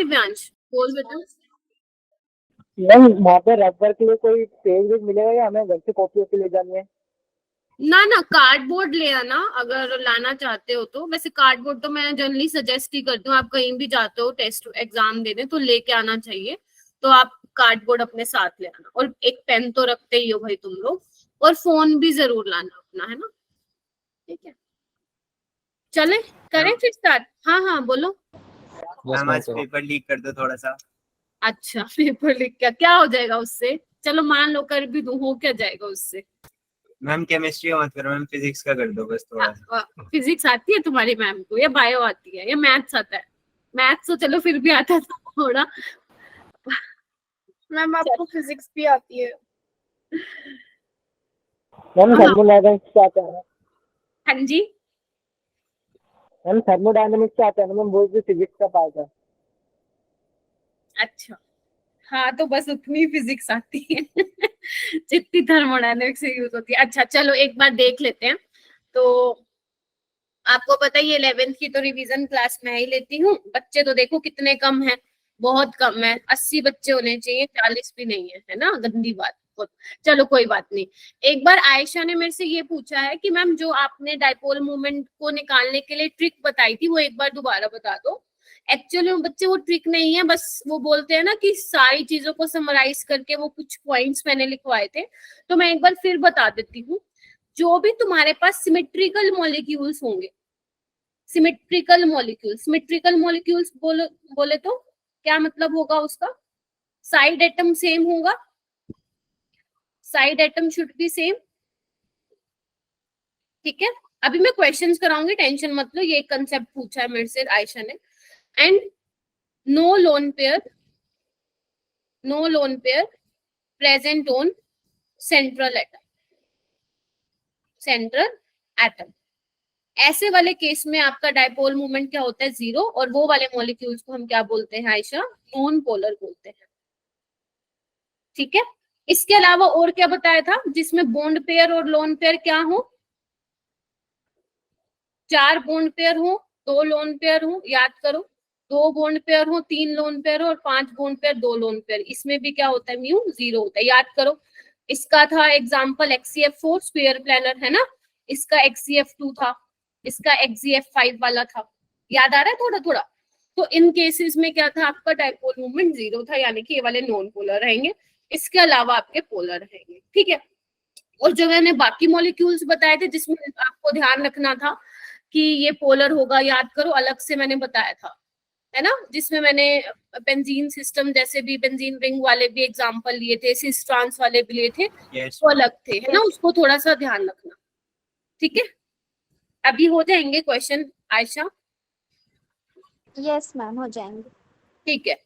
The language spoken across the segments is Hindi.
दिव्यांश? बोल बेटा। मैम वहाँ पे रबर के लिए कोई पेज वेज मिलेगा या हमें घर से कॉपी के ले जानी है? ना ना, कार्डबोर्ड ले आना अगर लाना चाहते हो तो। वैसे कार्डबोर्ड तो मैं जनरली सजेस्ट ही करती हूँ, आप कहीं भी जाते हो टेस्ट एग्जाम देने तो लेके आना चाहिए। तो आप कार्डबोर्ड अपने साथ ले आना, और एक पेन तो रखते ही हो भाई तुम लोग, और फोन भी जरूर लाना अपना, है ना? ठीक है, चले करें फिर स्टार्ट। हाँ हाँ बोलो। मैम आज पेपर लीक कर दो थोड़ा सा। अच्छा, पेपर लीक क्या हो जाएगा उससे? चलो मान लो कर भी दूं, हो क्या जाएगा उससे? मैम केमिस्ट्री का मत करो मैम, फिजिक्स का कर दो बस थोड़ा सा। फिजिक्स आती है तुम्हारी मैम को, या बायो आती है, या मैथ्स आता है? मैथ्स तो चलो फिर भी आता था थोड़ा। मैम आपको फिजिक्स भी आती है? मैम थर्मोडायनामिक्स से आता है। हाँ जी, मैम थर्मोडायनामिक्स से आता है मैम, वो भी फिजिक्स का पार्ट है। अच्छा। हाँ तो बस उतनी फिजिक्स आती है जितनी थर्मोडायनेमिक्स से यूज होती है। अच्छा चलो एक बार देख लेते हैं। तो आपको पता ही है 11th की तो रिवीजन क्लास में ही लेती हूँ। बच्चे तो देखो कितने कम हैं, बहुत कम है। 80 बच्चे होने चाहिए, 40 भी नहीं है ना? गंदी बात। चलो कोई बात नहीं। एक बार आयशा ने मेरे से ये पूछा है कि मैम जो आपने डाइपोल मोमेंट को निकालने के लिए ट्रिक बताई थी वो एक बार दोबारा बता दो। एक्चुअली में बच्चे वो ट्रिक नहीं है, बस वो बोलते हैं ना कि सारी चीजों को समराइज करके वो कुछ पॉइंट्स मैंने लिखवाए थे, तो मैं एक बार फिर बता देती हूँ। जो भी तुम्हारे पास सिमेट्रिकल मॉलिक्यूल्स होंगे, सिमेट्रिकल मॉलिक्यूल्स बोले तो क्या मतलब होगा उसका? साइड एटम सेम होगा, side atom should be same. ठीक है, अभी मैं क्वेश्चंस कराऊंगी, टेंशन मत लो। ये कंसेप्ट पूछा है मेरे से आयशा ने। And no lone pair present on central atom. ऐसे वाले केस में आपका डाइपोल मोमेंट क्या होता है? 0। और वो वाले मॉलिक्यूल्स को हम क्या बोलते हैं आयशा? नॉन पोलर बोलते हैं। ठीक है, इसके अलावा और क्या बताया था जिसमें बॉन्ड पेयर और लोन पेयर क्या हो? 4 बॉन्ड पेयर हो, 2 लोन पेयर हो, याद करो। 2 बॉन्ड पेयर हो, 3 लोन पेयर हो, और 5 बॉन्ड पेयर, 2 लोन पेयर। इसमें भी क्या होता है? म्यू 0 होता है, याद करो। इसका था एग्जाम्पल XCF4 स्क्वायर प्लानर, है ना? इसका XCF2 था, इसका XCF5 वाला था। याद आ रहा है थोड़ा थोड़ा? तो इन केसेस में क्या था? आपका डाइपोल मोमेंट 0 था, यानी कि ये वाले नॉन पोलर रहेंगे, इसके अलावा आपके पोलर रहेंगे। ठीक है, और जो मैंने बाकी मॉलिक्यूल्स बताए थे जिसमें आपको ध्यान रखना था कि ये पोलर होगा, याद करो, अलग से मैंने बताया था, है ना? जिसमें मैंने बेंजीन सिस्टम जैसे भी बेंजीन रिंग वाले भी एग्जांपल लिए थे, सिस ट्रांस वाले भी लिए थे, वो अलग थे, है ना? उसको थोड़ा सा ध्यान रखना। ठीक है, अभी हो जाएंगे क्वेश्चन आयशा? यस मैम हो जाएंगे। ठीक है,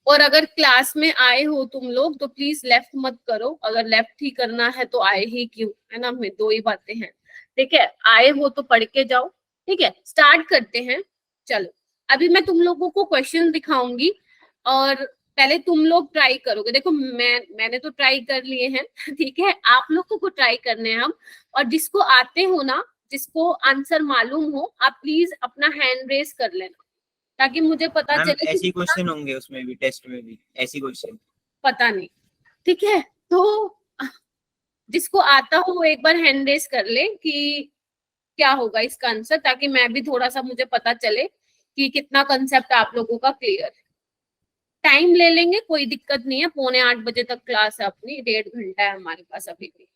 और अगर क्लास में आए हो तुम लोग तो प्लीज लेफ्ट मत करो। अगर लेफ्ट ही करना है तो आए ही क्यों, है ना? हमें 2 ही बातें हैं। ठीक है, आए हो तो पढ़ के जाओ। ठीक है, स्टार्ट करते हैं। चलो, अभी मैं तुम लोगों को क्वेश्चन दिखाऊंगी और पहले तुम लोग ट्राई करोगे। देखो मैंने तो ट्राई कर लिए हैं ठीक है, आप लोगों को ट्राई करने हैं हम। और जिसको आते हो ना, जिसको आंसर मालूम हो, आप प्लीज अपना हैंड रेस कर लेना ताकि मुझे पता चले। ऐसी क्वेश्चन होंगे उसमें भी, टेस्ट में भी ऐसी क्वेश्चन? पता नहीं। ठीक है, तो जिसको आता हो वो एक बार हैंड रेस कर ले कि क्या होगा इसका आंसर, ताकि मैं भी थोड़ा सा मुझे पता चले कि कितना कंसेप्ट आप लोगों का क्लियर है। टाइम ले लेंगे, कोई दिक्कत नहीं है। 7:45 तक क्लास है अपनी, 1.5 घंटा है हमारे पास अभी भी।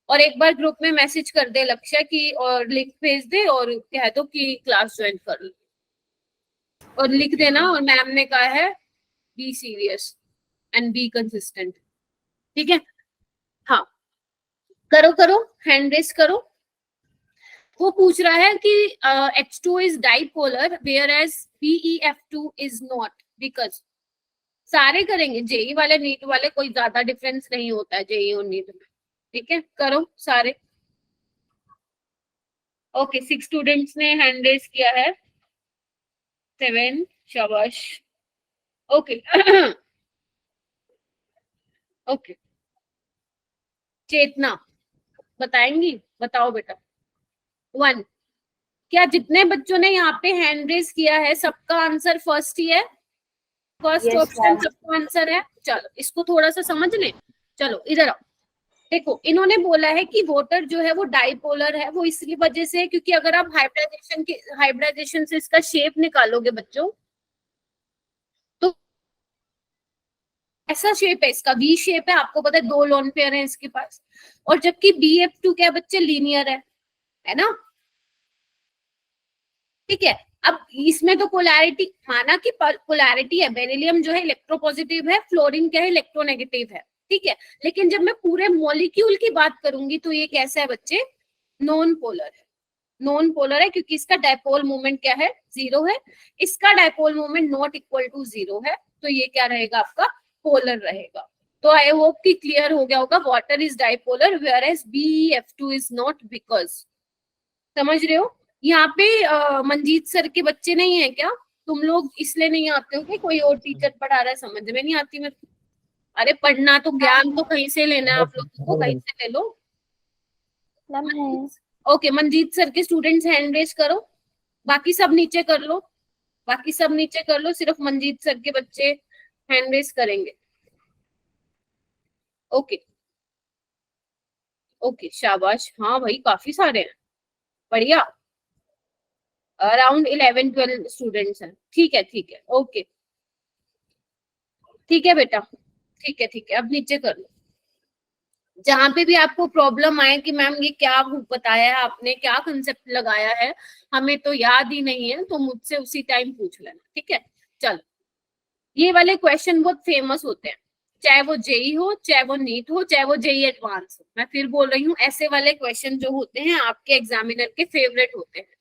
और एक बार ग्रुप में मैसेज कर दे लक्ष्य की, और लिंक भेज दे और कह दो कि क्लास ज्वाइन कर लो, और लिख देना। और मैम ने कहा है be serious and be consistent. ठीक है, हाँ करो करो, हैंड रेस करो। वो पूछ रहा है कि H2 is dipolar whereas BeF2 is not, because. सारे करेंगे, जेई वाले नीट वाले, कोई ज्यादा डिफरेंस नहीं होता है जेई और नीट में। ठीक है, करो सारे। ओके, 6 स्टूडेंट्स ने हैंड रेस किया है, 7, शाबाश। ओके ओके, चेतना बताएंगी? बताओ बेटा। 1। क्या जितने बच्चों ने यहाँ पे हैंड रेस किया है सबका आंसर फर्स्ट ही है? First Yes, option ma'am. सबका आंसर है। चलो इसको थोड़ा सा समझ लें। चलो इधर आओ। देखो इन्होंने बोला है कि वाटर जो है वो डाइपोलर है, वो इसलिए वजह से है क्योंकि अगर आप हाइब्रिडाइजेशन से इसका शेप निकालोगे बच्चों, तो ऐसा शेप है इसका, वी शेप है। आपको पता है 2 लोन पेयर है इसके पास, और जबकि BF2 क्या है बच्चे, लीनियर है ना। ठीक है, अब इसमें तो पोलैरिटी माना कि पोलैरिटी है, बेरिलियम जो है इलेक्ट्रोपॉजिटिव है, फ्लोरीन क्या है इलेक्ट्रोनेगेटिव है। ठीक है, लेकिन जब मैं पूरे मॉलिक्यूल की बात करूंगी तो ये कैसा है बच्चे, नॉन पोलर है। नॉन पोलर है क्योंकि इसका डायपोल मोमेंट क्या है, 0 है। इसका dipole moment not equal to 0 है, तो ये क्या रहेगा आपका, पोलर रहेगा। तो आई होप कि क्लियर हो गया होगा, water is dipolar whereas BF2 is not, because, समझ रहे हो। यहाँ पे मंजीत सर के बच्चे नहीं है क्या, तुम लोग इसलिए नहीं आते हो कि कोई और टीचर पढ़ा रहा है, समझ में नहीं आती मेरे को। अरे पढ़ना तो, ज्ञान तो कहीं से लेना है आप लोगों को, कहीं से ले लो। मैम है। ओके, मंजीत सर के स्टूडेंट्स हैंड रेज करो, बाकी सब नीचे कर लो, बाकी सब नीचे कर लो, सिर्फ मंजीत सर के बच्चे हैंड रेज करेंगे। ओके ओके, शाबाश, हाँ भाई काफी सारे हैं, बढ़िया। अराउंड 11-12 स्टूडेंट्स हैं। ठीक है, ओके, ठीक है बेटा, ठीक है, अब नीचे कर लो। जहां पे भी आपको प्रॉब्लम आए कि मैम ये क्या बताया है आपने, क्या कंसेप्ट लगाया है, हमें तो याद ही नहीं है, तो मुझसे उसी टाइम पूछ लेना। ठीक है, चलो ये वाले क्वेश्चन बहुत फेमस होते हैं, चाहे वो जेई हो, चाहे वो नीट हो, चाहे वो जेई एडवांस हो। मैं फिर बोल रही हूँ, ऐसे वाले क्वेश्चन जो होते हैं आपके एग्जामिनर के फेवरेट होते हैं।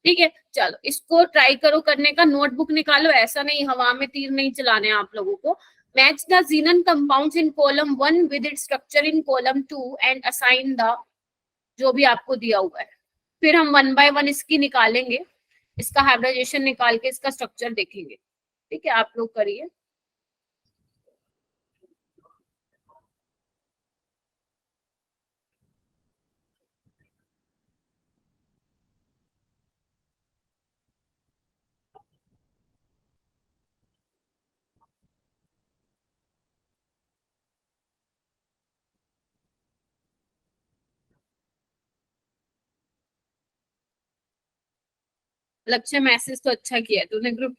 ठीक है, चलो इसको ट्राई करो करने का, नोटबुक निकालो, ऐसा नहीं हवा में तीर नहीं चलाने आप लोगों को। Match the xenon compounds in column 1 with its structure in column 2 and assign the, जो भी आपको दिया हुआ है। फिर हम 1 by 1 इसकी निकालेंगे, इसका हाइब्रिडाइजेशन निकाल के इसका स्ट्रक्चर देखेंगे। ठीक है, आप लोग करिए। लक्ष्य, मैसेज तो अच्छा किया तूने ग्रुप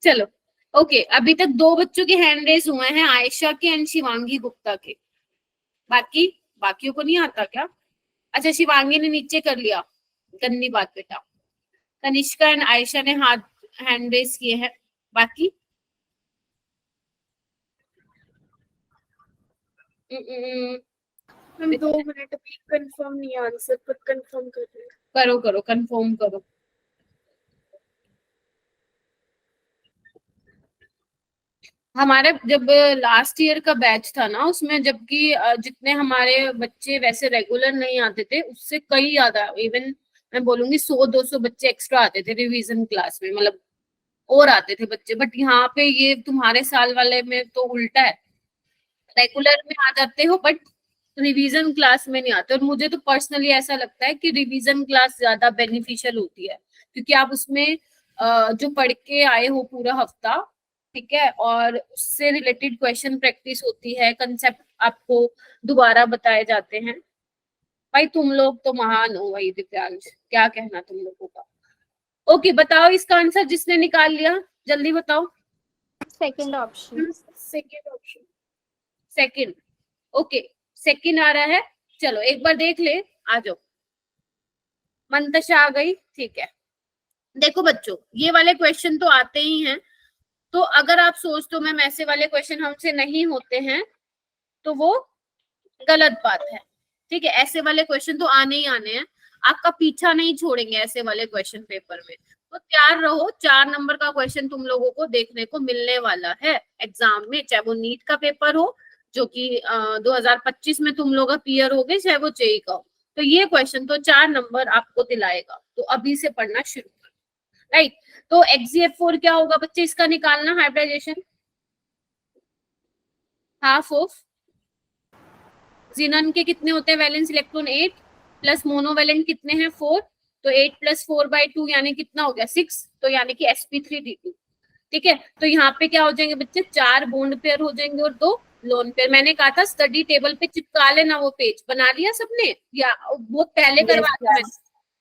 चलो ओके, अभी तक 2 बच्चों के हैंड रेज हुए हैं, आयशा के एंड शिवांगी गुप्ता के। बाकियों को नहीं आता क्या? अच्छा, शिवांगी ने नीचे कर लिया, गंदी बात बेटा। कनिष्का एंड आयशा ने हाथ हैंड रेज किए हैं, बाकी हम 2 मिनट अभी कंफर्म नहीं है आंसर, पर कंफर्म कर रहे हैं। करो कंफर्म करो। हमारे जब लास्ट ईयर का बैच था ना, उसमें जबकि जितने हमारे बच्चे वैसे रेगुलर नहीं आते थे, उससे कई ज्यादा, इवन मैं बोलूंगी 100-200 बच्चे एक्स्ट्रा आते थे रिवीजन क्लास में, मतलब और आते थे बच्चे। बट यहाँ पे ये तुम्हारे साल वाले में तो उल्टा है, रेगुलर में आ जाते हो बट रिवीजन क्लास में नहीं आते। और मुझे तो पर्सनली ऐसा लगता है कि रिवीजन क्लास ज्यादा बेनिफिशियल होती है, क्योंकि आप उसमें जो पढ़ के आए हो पूरा हफ्ता, ठीक है, और उससे रिलेटेड क्वेश्चन प्रैक्टिस होती है, कंसेप्ट आपको दोबारा बताए जाते हैं। भाई तुम लोग तो महान हो भाई, दिव्यांश क्या कहना तुम लोगों का। ओके, बताओ इसका आंसर जिसने निकाल लिया, जल्दी बताओ। Second option. Second, okay, second आ रहा है। चलो एक बार देख ले, आ जाओ। मंतशा आ गई, ठीक है। देखो बच्चों, ये वाले क्वेश्चन तो आते ही हैं, तो अगर आप सोचते हो मैम ऐसे वाले क्वेश्चन हमसे नहीं होते हैं, तो वो गलत बात है। ठीक है, ऐसे वाले क्वेश्चन तो आने ही आने हैं, आपका पीछा नहीं छोड़ेंगे ऐसे वाले क्वेश्चन पेपर में। तो तैयार रहो, 4 नंबर का क्वेश्चन तुम लोगों को देखने को मिलने वाला है एग्जाम में, चाहे वो नीट का पेपर हो जो कि 2025 में तुम लोग क्लियर हो गए, चाहे वो जेई का हो। तो ये क्वेश्चन तो 4 नंबर आपको दिलाएगा, तो अभी से पढ़ना शुरू करो। राइट, तो XeF4 क्या होगा बच्चे, इसका निकालना हाइब्रिडाइजेशन, हाफ ऑफ जीनन के कितने होते हैं वैलेंस इलेक्ट्रॉन 8 प्लस मोनोवेलेंट कितने हैं 4, तो 8 + 4/2 यानी कितना हो गया 6, तो यानी कि sp3d2। ठीक है, तो यहाँ पे क्या हो जाएंगे बच्चे, 4 बॉन्ड पेयर हो जाएंगे और 2 लोन पेयर। मैंने कहा था स्टडी टेबल पे चिपका लेना, वो पेज बना लिया सबने या वो पहले करवा दिया मैंने?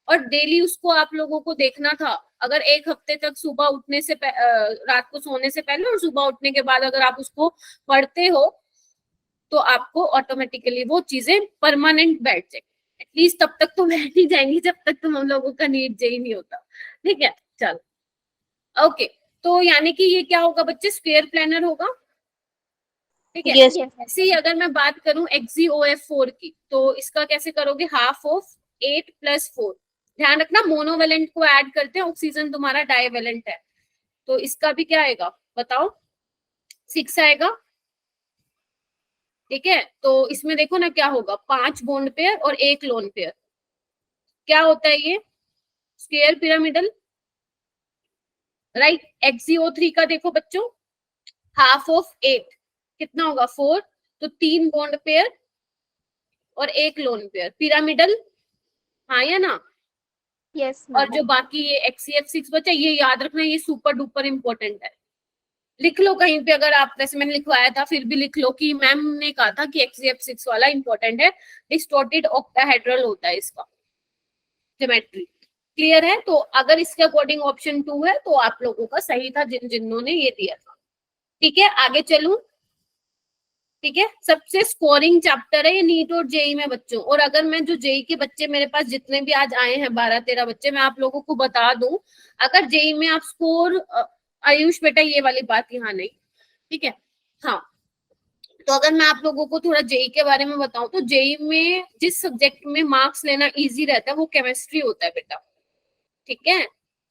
और डेली उसको आप लोगों को देखना था। अगर एक हफ्ते तक सुबह उठने से रात को सोने से पहले और सुबह उठने के बाद अगर आप उसको पढ़ते हो तो आपको ऑटोमेटिकली वो चीजें परमानेंट बैठ जाएंगी। एटलीस्ट तब तक तो बैठ ही जाएंगी जब तक तुम हम लोगों का नीट जेई नहीं होता। ठीक है, चलो ओके। तो यानी कि ये क्या होगा बच्चे, स्क्वायर प्लानर होगा। ठीक है, Yes. ऐसे अगर मैं बात करूं XeOF4 की, तो इसका कैसे करोगे, हाफ ऑफ 8 + 4। ध्यान रखना मोनोवेलेंट को ऐड करते हैं, ऑक्सीजन तुम्हारा डाइवेलेंट है, तो इसका भी क्या आएगा बताओ, 6 आएगा। ठीक है, तो इसमें देखो ना क्या होगा, 5 बॉन्ड पेयर और 1 लोन पेयर। क्या होता है ये, स्क्वायर पिरामिडल, राइट। XeO3 का देखो बच्चों, हाफ ऑफ 8 कितना होगा, 4, तो 3 बॉन्ड पेयर और 1 लोन पेयर, पिरामिडल, हाँ या ना। Yes, और ma'am. जो बाकी ये XeF6 बचा, ये याद रखना, ये सुपर डुपर इंपॉर्टेंट है। लिख लो कहीं पे, अगर आप, वैसे मैंने लिखवाया था फिर भी लिख लो कि मैम ने कहा था कि XeF6 वाला इंपॉर्टेंट है, डिस्टॉर्टेड ऑक्टाहेड्रल होता है इसका ज्योमेट्री। क्लियर है, तो अगर इसके अकॉर्डिंग ऑप्शन 2 है तो आप लोगों का सही था, जिन्होंने ये दिया था। ठीक है, आगे चलूं। ठीक है, सबसे स्कोरिंग चैप्टर है ये नीट और जेई में बच्चों। और अगर मैं जो जेई के बच्चे मेरे पास जितने भी आज आए हैं 12-13 बच्चे, मैं आप लोगों को बता दूं, अगर जेई में आप स्कोर, आयुष बेटा ये वाली बात यहाँ नहीं, ठीक है, हाँ, तो अगर मैं आप लोगों को थोड़ा जेई के बारे में बताऊं तो जेई में जिस सब्जेक्ट में मार्क्स लेना इजी रहता है वो केमिस्ट्री होता है बेटा। ठीक है,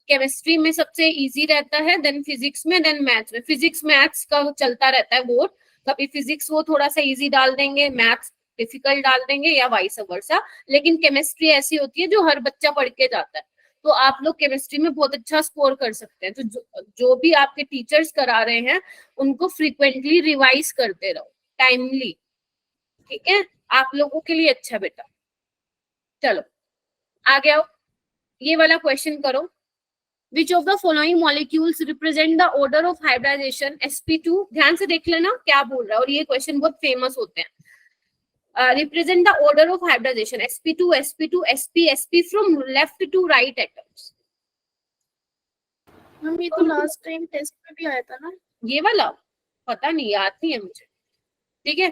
केमिस्ट्री में सबसे इजी रहता है, देन फिजिक्स में, देन मैथ्स में। फिजिक्स मैथ्स का चलता रहता है वोट, कभी फिजिक्स वो थोड़ा सा इजी डाल देंगे, मैथ्स डिफिकल्ट डाल देंगे या वाइस वर्सा। लेकिन केमिस्ट्री ऐसी होती है जो हर बच्चा पढ़ के जाता है, तो आप लोग केमिस्ट्री में बहुत अच्छा स्कोर कर सकते हैं। तो जो भी आपके टीचर्स करा रहे हैं उनको फ्रीक्वेंटली रिवाइज करते रहो, टाइमली। ठीक है, आप लोगों के लिए अच्छा बेटा। चलो आगे आओ, ये वाला क्वेश्चन करो। Which of the following molecules represent the order of hybridization sp2? ध्यान से देख लेना क्या बोल रहा है, और ये क्वेश्चन बहुत फेमस होते हैं। Represent the order of hybridization sp2, sp2, sp, sp from left to right atoms. हम ये तो लास्ट टाइम टेस्ट में भी आया था ना, ये वाला पता नहीं, याद नहीं है मुझे। ठीक है,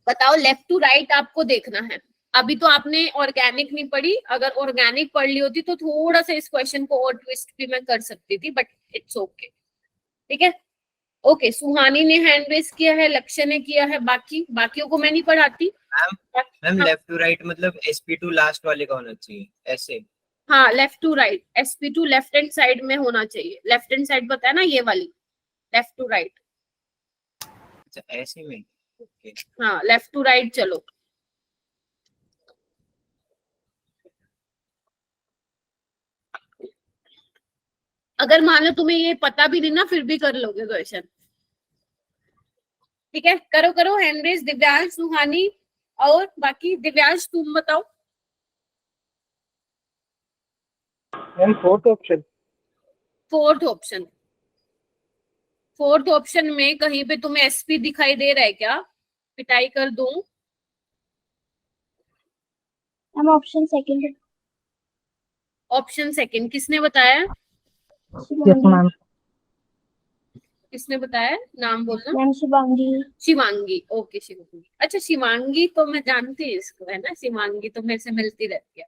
बताओ लेफ्ट टू राइट आपको देखना है। अभी तो आपने ऑर्गेनिक नहीं पढ़ी, अगर ऑर्गेनिक पढ़ ली होती तो थोड़ा सा इस क्वेश्चन को और ट्विस्ट भी मैं कर सकती थी, बट इट्स ओके। ठीक है, ओके, सुहानी ने हैंड रेस किया है, लक्ष्य ने किया है, बाकियों को मैं नहीं पढ़ाती। मैम लेफ्ट टू राइट मतलब sp2 लास्ट वाले का होना चाहिए ऐसे। हाँ, left to right, sp2 left hand side में होना चाहिए। लेफ्ट हैंड साइड पता है ना, ये वाली लेफ्ट टू राइट। अच्छा ऐसे में, ओके। हाँ, लेफ्ट टू राइट चलो। अगर मान लो तुम्हें ये पता भी नहीं ना, फिर भी कर लोगे क्वेश्चन। ठीक है, करो करो हैंड रेस, दिव्यांश, सुहानी और बाकी। दिव्यांश तुम बताओ। Ma'am fourth option. Fourth option में कहीं पे तुम्हें एसपी दिखाई दे रहा है क्या? पिटाई कर दूं? Ma'am option second. Option second किसने बताया? Yes ma'am. किसने बताया, नाम बोलना। मैम शिवांगी। शिवांगी, ओके शिवांगी। अच्छा शिवांगी तो मैं जानती हूँ इसको, है ना, शिवांगी तो मेरे से मिलती रहती है।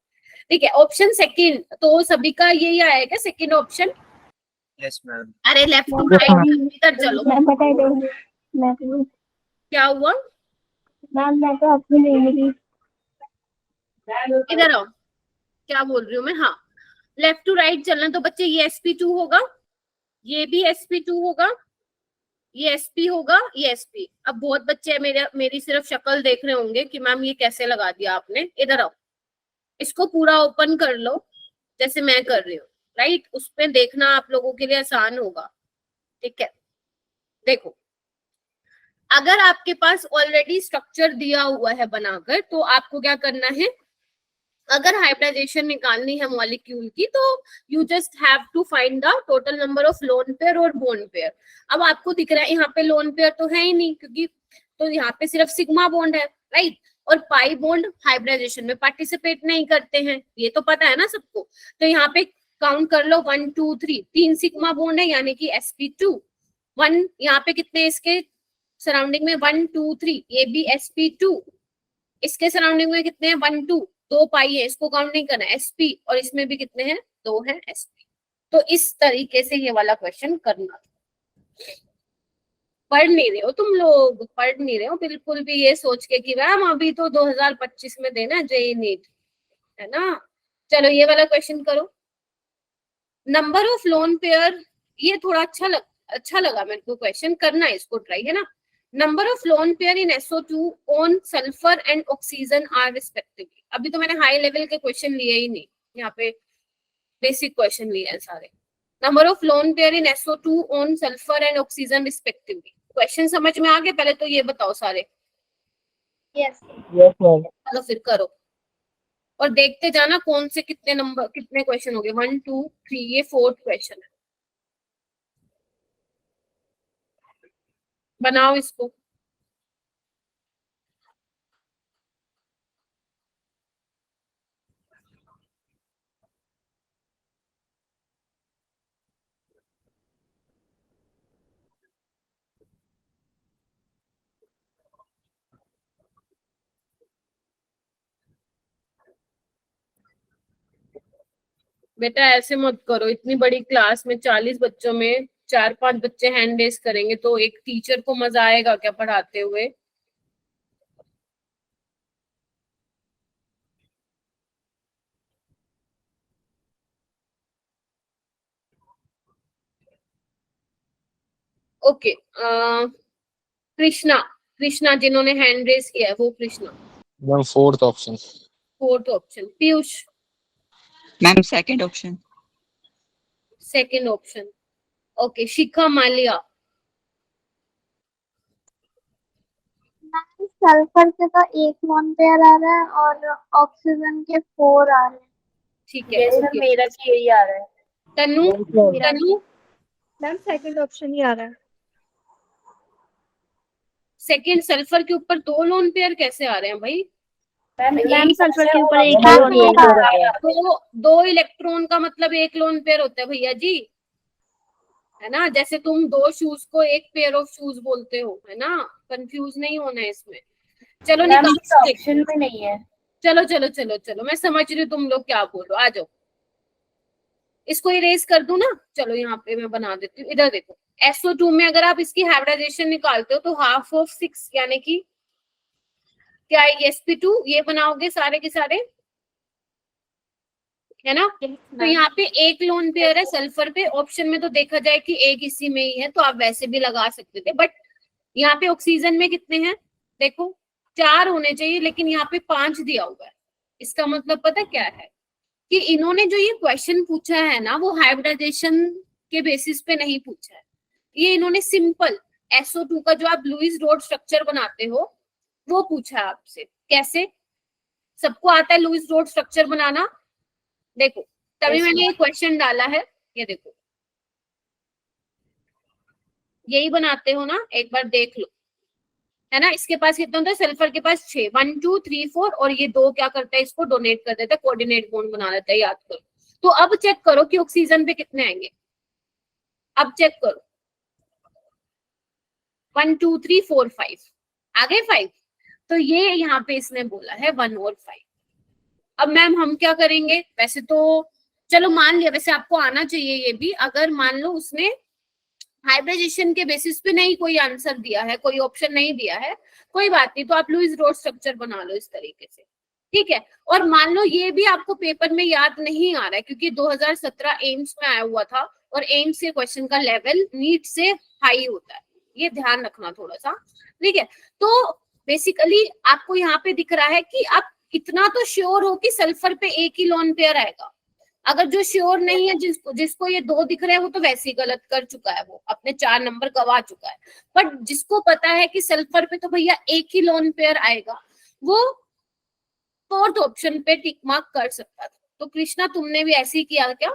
ठीक है, ऑप्शन सेकंड तो सभी का यही आया क्या, सेकंड ऑप्शन? Yes ma'am. अरे लेफ्ट टू राइट इधर चलो। मैम बता दो, मैं तो क्या हुआ? मैम मैं तो अपनी नहीं मिली। इधर आओ, क्या बोल रही हूँ मैं, हाँ लेफ्ट टू राइट चलना। तो बच्चे ये sp2 होगा, ये भी sp2 होगा, ये sp होगा, ये sp। अब बहुत बच्चे मेरी सिर्फ शक्ल देख रहे होंगे कि मैम ये कैसे लगा दिया आपने। इधर आओ, इसको पूरा ओपन कर लो जैसे मैं कर रही हूँ, राइट, उस पे देखना आप लोगों के लिए आसान होगा। ठीक है, देखो अगर आपके पास ऑलरेडी स्ट्रक्चर दिया हुआ है बनाकर, तो आपको क्या करना है, अगर हाइब्रिडाइजेशन निकालनी है मॉलिक्यूल की तो you just have to find the total number of lone pair और बोन पेयर। अब आपको दिख रहा है यहाँ पे लोन पेयर तो है ही नहीं, क्योंकि तो यहाँ पे सिर्फ सिग्मा बॉन्ड है, राइट, और पाई बॉन्ड हाइब्रिडाइजेशन में पार्टिसिपेट नहीं करते हैं, ये तो पता है ना सबको। तो यहाँ पे काउंट कर लो 1 2 3, 3 सिग्मा बॉन्ड है यानी कि sp2। 1 यहाँ पे कितने इसके सराउंडिंग में 1 2 3, ये भी sp2। इसके सराउंडिंग में कितने हैं 1 2, 2 पाई है, इसको काउंट नहीं करना, sp, और इसमें भी कितने हैं 2 हैं sp। तो इस तरीके से ये वाला क्वेश्चन करना। पढ़ नहीं रहे हो तुम लोग, पढ़ नहीं रहे हो बिल्कुल भी ये सोच के कि मैम अभी तो 2025 में देना जेई नीट, है ना। चलो ये वाला क्वेश्चन करो। नंबर ऑफ लोन पेयर, ये थोड़ा अच्छा लगा मेरे को क्वेश्चन, करना इसको ट्राई, है ना। Number of lone pair in SO2 on sulphur and oxygen are respectively. अभी तो मैंने हाई लेवल के क्वेश्चन लिए ही नहीं, यहाँ पे बेसिक क्वेश्चन लिए हैं सारे। Number of lone pair in SO2 on sulphur and oxygen respectively. Question समझ में आ गए? पहले तो ये बताओ सारे। Yes yes ma'am. चलो फिर करो और देखते जाना कौन से कितने नंबर कितने क्वेश्चन हो गए। 1 2 3, ये 4th क्वेश्चन है। बनाओ इसको। बेटा ऐसे मत करो, इतनी बड़ी क्लास में 40 बच्चों में 4-5 बच्चे हैंड रेस करेंगे तो एक टीचर को मजा आएगा क्या पढ़ाते हुए? ओके, कृष्णा, कृष्णा जिन्होंने हैंड रेस किया है वो Krishna. Ma'am 4th option. 4th option. Piyush ma'am second option. 2nd option. Okay, Shikha Maliya sulphur के तो एक लोन पेयर आ रहा है और ऑक्सीजन के 4 आ रहे हैं। ठीक है। सर ओके, मेरा भी यही आ रहा है। तनु, तनु मैम सेकंड ऑप्शन ही आ रहा है। 2nd सल्फर के ऊपर 2 लोन पेयर कैसे आ रहे हैं भाई? मैम सल्फर के ऊपर एक मैम, लोन पेयर आ रहा है। दो इलेक्ट्रॉन का मतलब 1 लोन पेयर होता है भैया जी, है ना। जैसे तुम 2 शूज को 1 पेयर ऑफ शूज बोलते हो, है ना, कंफ्यूज नहीं होना है इसमें। चलो निकाल, ऑप्शन में नहीं है। चलो चलो चलो चलो, मैं समझ रही हूँ तुम लोग क्या बोल रहे हो। आ जाओ, इसको इरेज कर दूं ना। चलो यहाँ पे मैं बना देती हूँ। इधर देखो, SO2 में अगर आप इसकी हाइब्रिडाइजेशन निकालते हो तो हाफ ऑफ 6 यानी कि क्या है, sp2 ये बनाओगे सारे के सारे, है ना। तो यहाँ पे एक लोन पेयर है सल्फर पे, ऑप्शन में तो देखा जाए कि एक इसी में ही है तो आप वैसे भी लगा सकते थे, बट यहाँ पे ऑक्सीजन में कितने हैं देखो, 4 होने चाहिए लेकिन यहाँ पे 5 दिया हुआ है। इसका मतलब पता क्या है कि इन्होंने जो ये क्वेश्चन पूछा है ना वो हाइब्रिडाइजेशन के बेसिस पे नहीं पूछा है। ये इन्होंने सिंपल SO2 का जो आप लुईस रोड स्ट्रक्चर बनाते हो वो पूछा है आपसे। कैसे? सबको आता है लुईस रोड स्ट्रक्चर बनाना? देखो, तभी मैंने ये क्वेश्चन डाला है। ये देखो, यही बनाते हो ना, एक बार देख लो, है ना। इसके पास कितना होता है, सल्फर के पास 6, 1 2 3 4, और ये 2 क्या करता है, इसको डोनेट कर देता है, कोऑर्डिनेट बॉन्ड बना देता है, याद करो। तो अब चेक करो कि ऑक्सीजन पे कितने आएंगे। अब चेक करो, 1 2 3 4 5 आ गए 5। तो ये यहाँ पे इसने बोला है 1 और 5। अब मैम हम क्या करेंगे? वैसे तो चलो मान लिया, वैसे आपको आना चाहिए ये भी, अगर मान लो उसने हाइब्रिडाइजेशन के बेसिस पे नहीं कोई आंसर दिया है, कोई ऑप्शन नहीं दिया है, कोई बात नहीं, तो आप लुईस रोड स्ट्रक्चर बना लो इस तरीके से, ठीक है। और मान लो ये भी आपको पेपर में याद नहीं आ रहा है क्योंकि 2017 एम्स में आया हुआ था और एम्स के क्वेश्चन का लेवल नीट से हाई होता है, ये ध्यान रखना थोड़ा सा, ठीक है। तो बेसिकली आपको यहाँ पे दिख रहा है कि आप इतना तो श्योर हो कि सल्फर पे एक ही लोन पेयर आएगा। अगर जो श्योर नहीं है, जिसको ये 2 दिख रहे हैं, वो तो वैसे ही गलत कर चुका है, वो अपने 4 नंबर गवा चुका है। बट जिसको पता है कि सल्फर पे तो भैया एक ही लोन पेयर आएगा, वो फोर्थ ऑप्शन पे टिक मार्क कर सकता था। तो कृष्णा तुमने भी ऐसे ही किया क्या?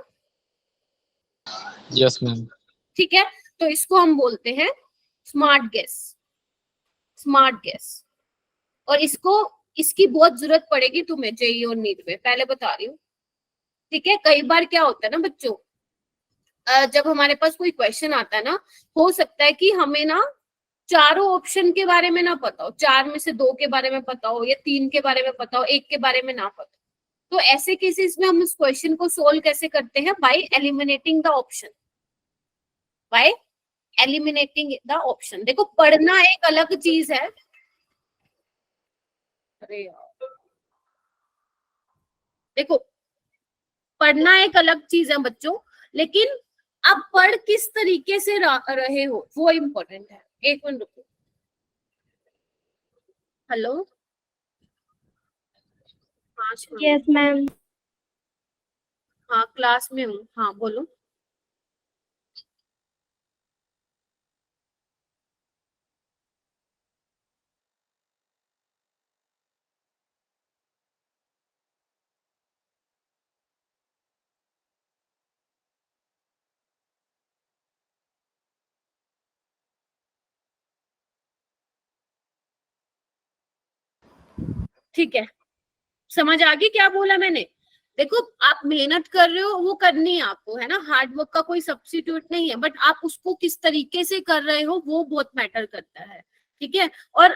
Yes ma'am. ठीक है, तो इसको हम बोलते हैं स्मार्ट गेस, स्मार्ट गेस। और इसकी बहुत जरूरत पड़ेगी तुम्हें जेईई और नीट में, पहले बता रही हूँ। ठीक है, कई बार क्या होता है ना बच्चों, जब हमारे पास कोई क्वेश्चन आता है ना, हो सकता है कि हमें ना चारों ऑप्शन के बारे में ना पता हो, 4 में से 2 के बारे में पता हो, या 3 के बारे में पता हो, 1 के बारे में ना पता हो। तो ऐसे केसेस में हम उस क्वेश्चन को सोल्व कैसे करते हैं? Bye eliminating the option, bye eliminating the option. देखो पढ़ना एक अलग चीज है, अरे यार देखो पढ़ना एक अलग चीज है बच्चों, लेकिन अब पढ़ किस तरीके से रहे हो वो इम्पोर्टेंट है। एक मिनट रुको। हेलो, हाँ यस मैम। हाँ क्लास में हूँ, हाँ बोलो। ठीक है, समझ आ गई क्या बोला मैंने? देखो आप मेहनत कर रहे हो, वो करनी है आपको, है ना, हार्ड वर्क का कोई सब्स्टिट्यूट नहीं है, बट आप उसको किस तरीके से कर रहे हो वो बहुत मैटर करता है। ठीक है, और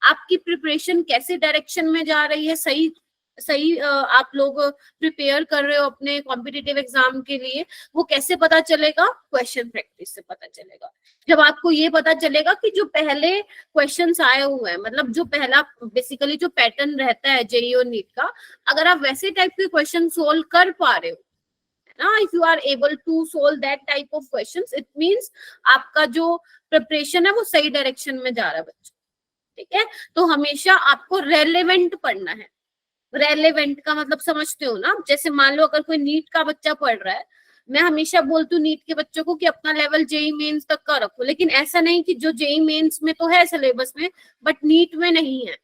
आपकी प्रिपरेशन कैसे डायरेक्शन में जा रही है, सही सही आप लोग प्रिपेयर कर रहे हो अपने कॉम्पिटिटिव एग्जाम के लिए, वो कैसे पता चलेगा? क्वेश्चन प्रैक्टिस से पता चलेगा। जब आपको ये पता चलेगा कि जो पहले क्वेश्चंस आए हुए हैं, मतलब जो पहला बेसिकली जो पैटर्न रहता है जेईई और नीट का, अगर आप वैसे टाइप के क्वेश्चन सोल्व कर पा रहे हो ना, if you are able to solve that type of questions, it means आपका जो प्रिपरेशन है वो सही डायरेक्शन में जा रहा है बच्चों। ठीक है, तो हमेशा आपको रेलेवेंट पढ़ना है। रेलेवेंट का मतलब समझते हो ना? जैसे मान लो अगर कोई नीट का बच्चा पढ़ रहा है, मैं हमेशा बोलती हूँ नीट के बच्चों को कि अपना लेवल जेईई मेंस तक का रखो, लेकिन ऐसा नहीं कि जो जेईई मेंस में तो है सिलेबस में बट नीट में नहीं है,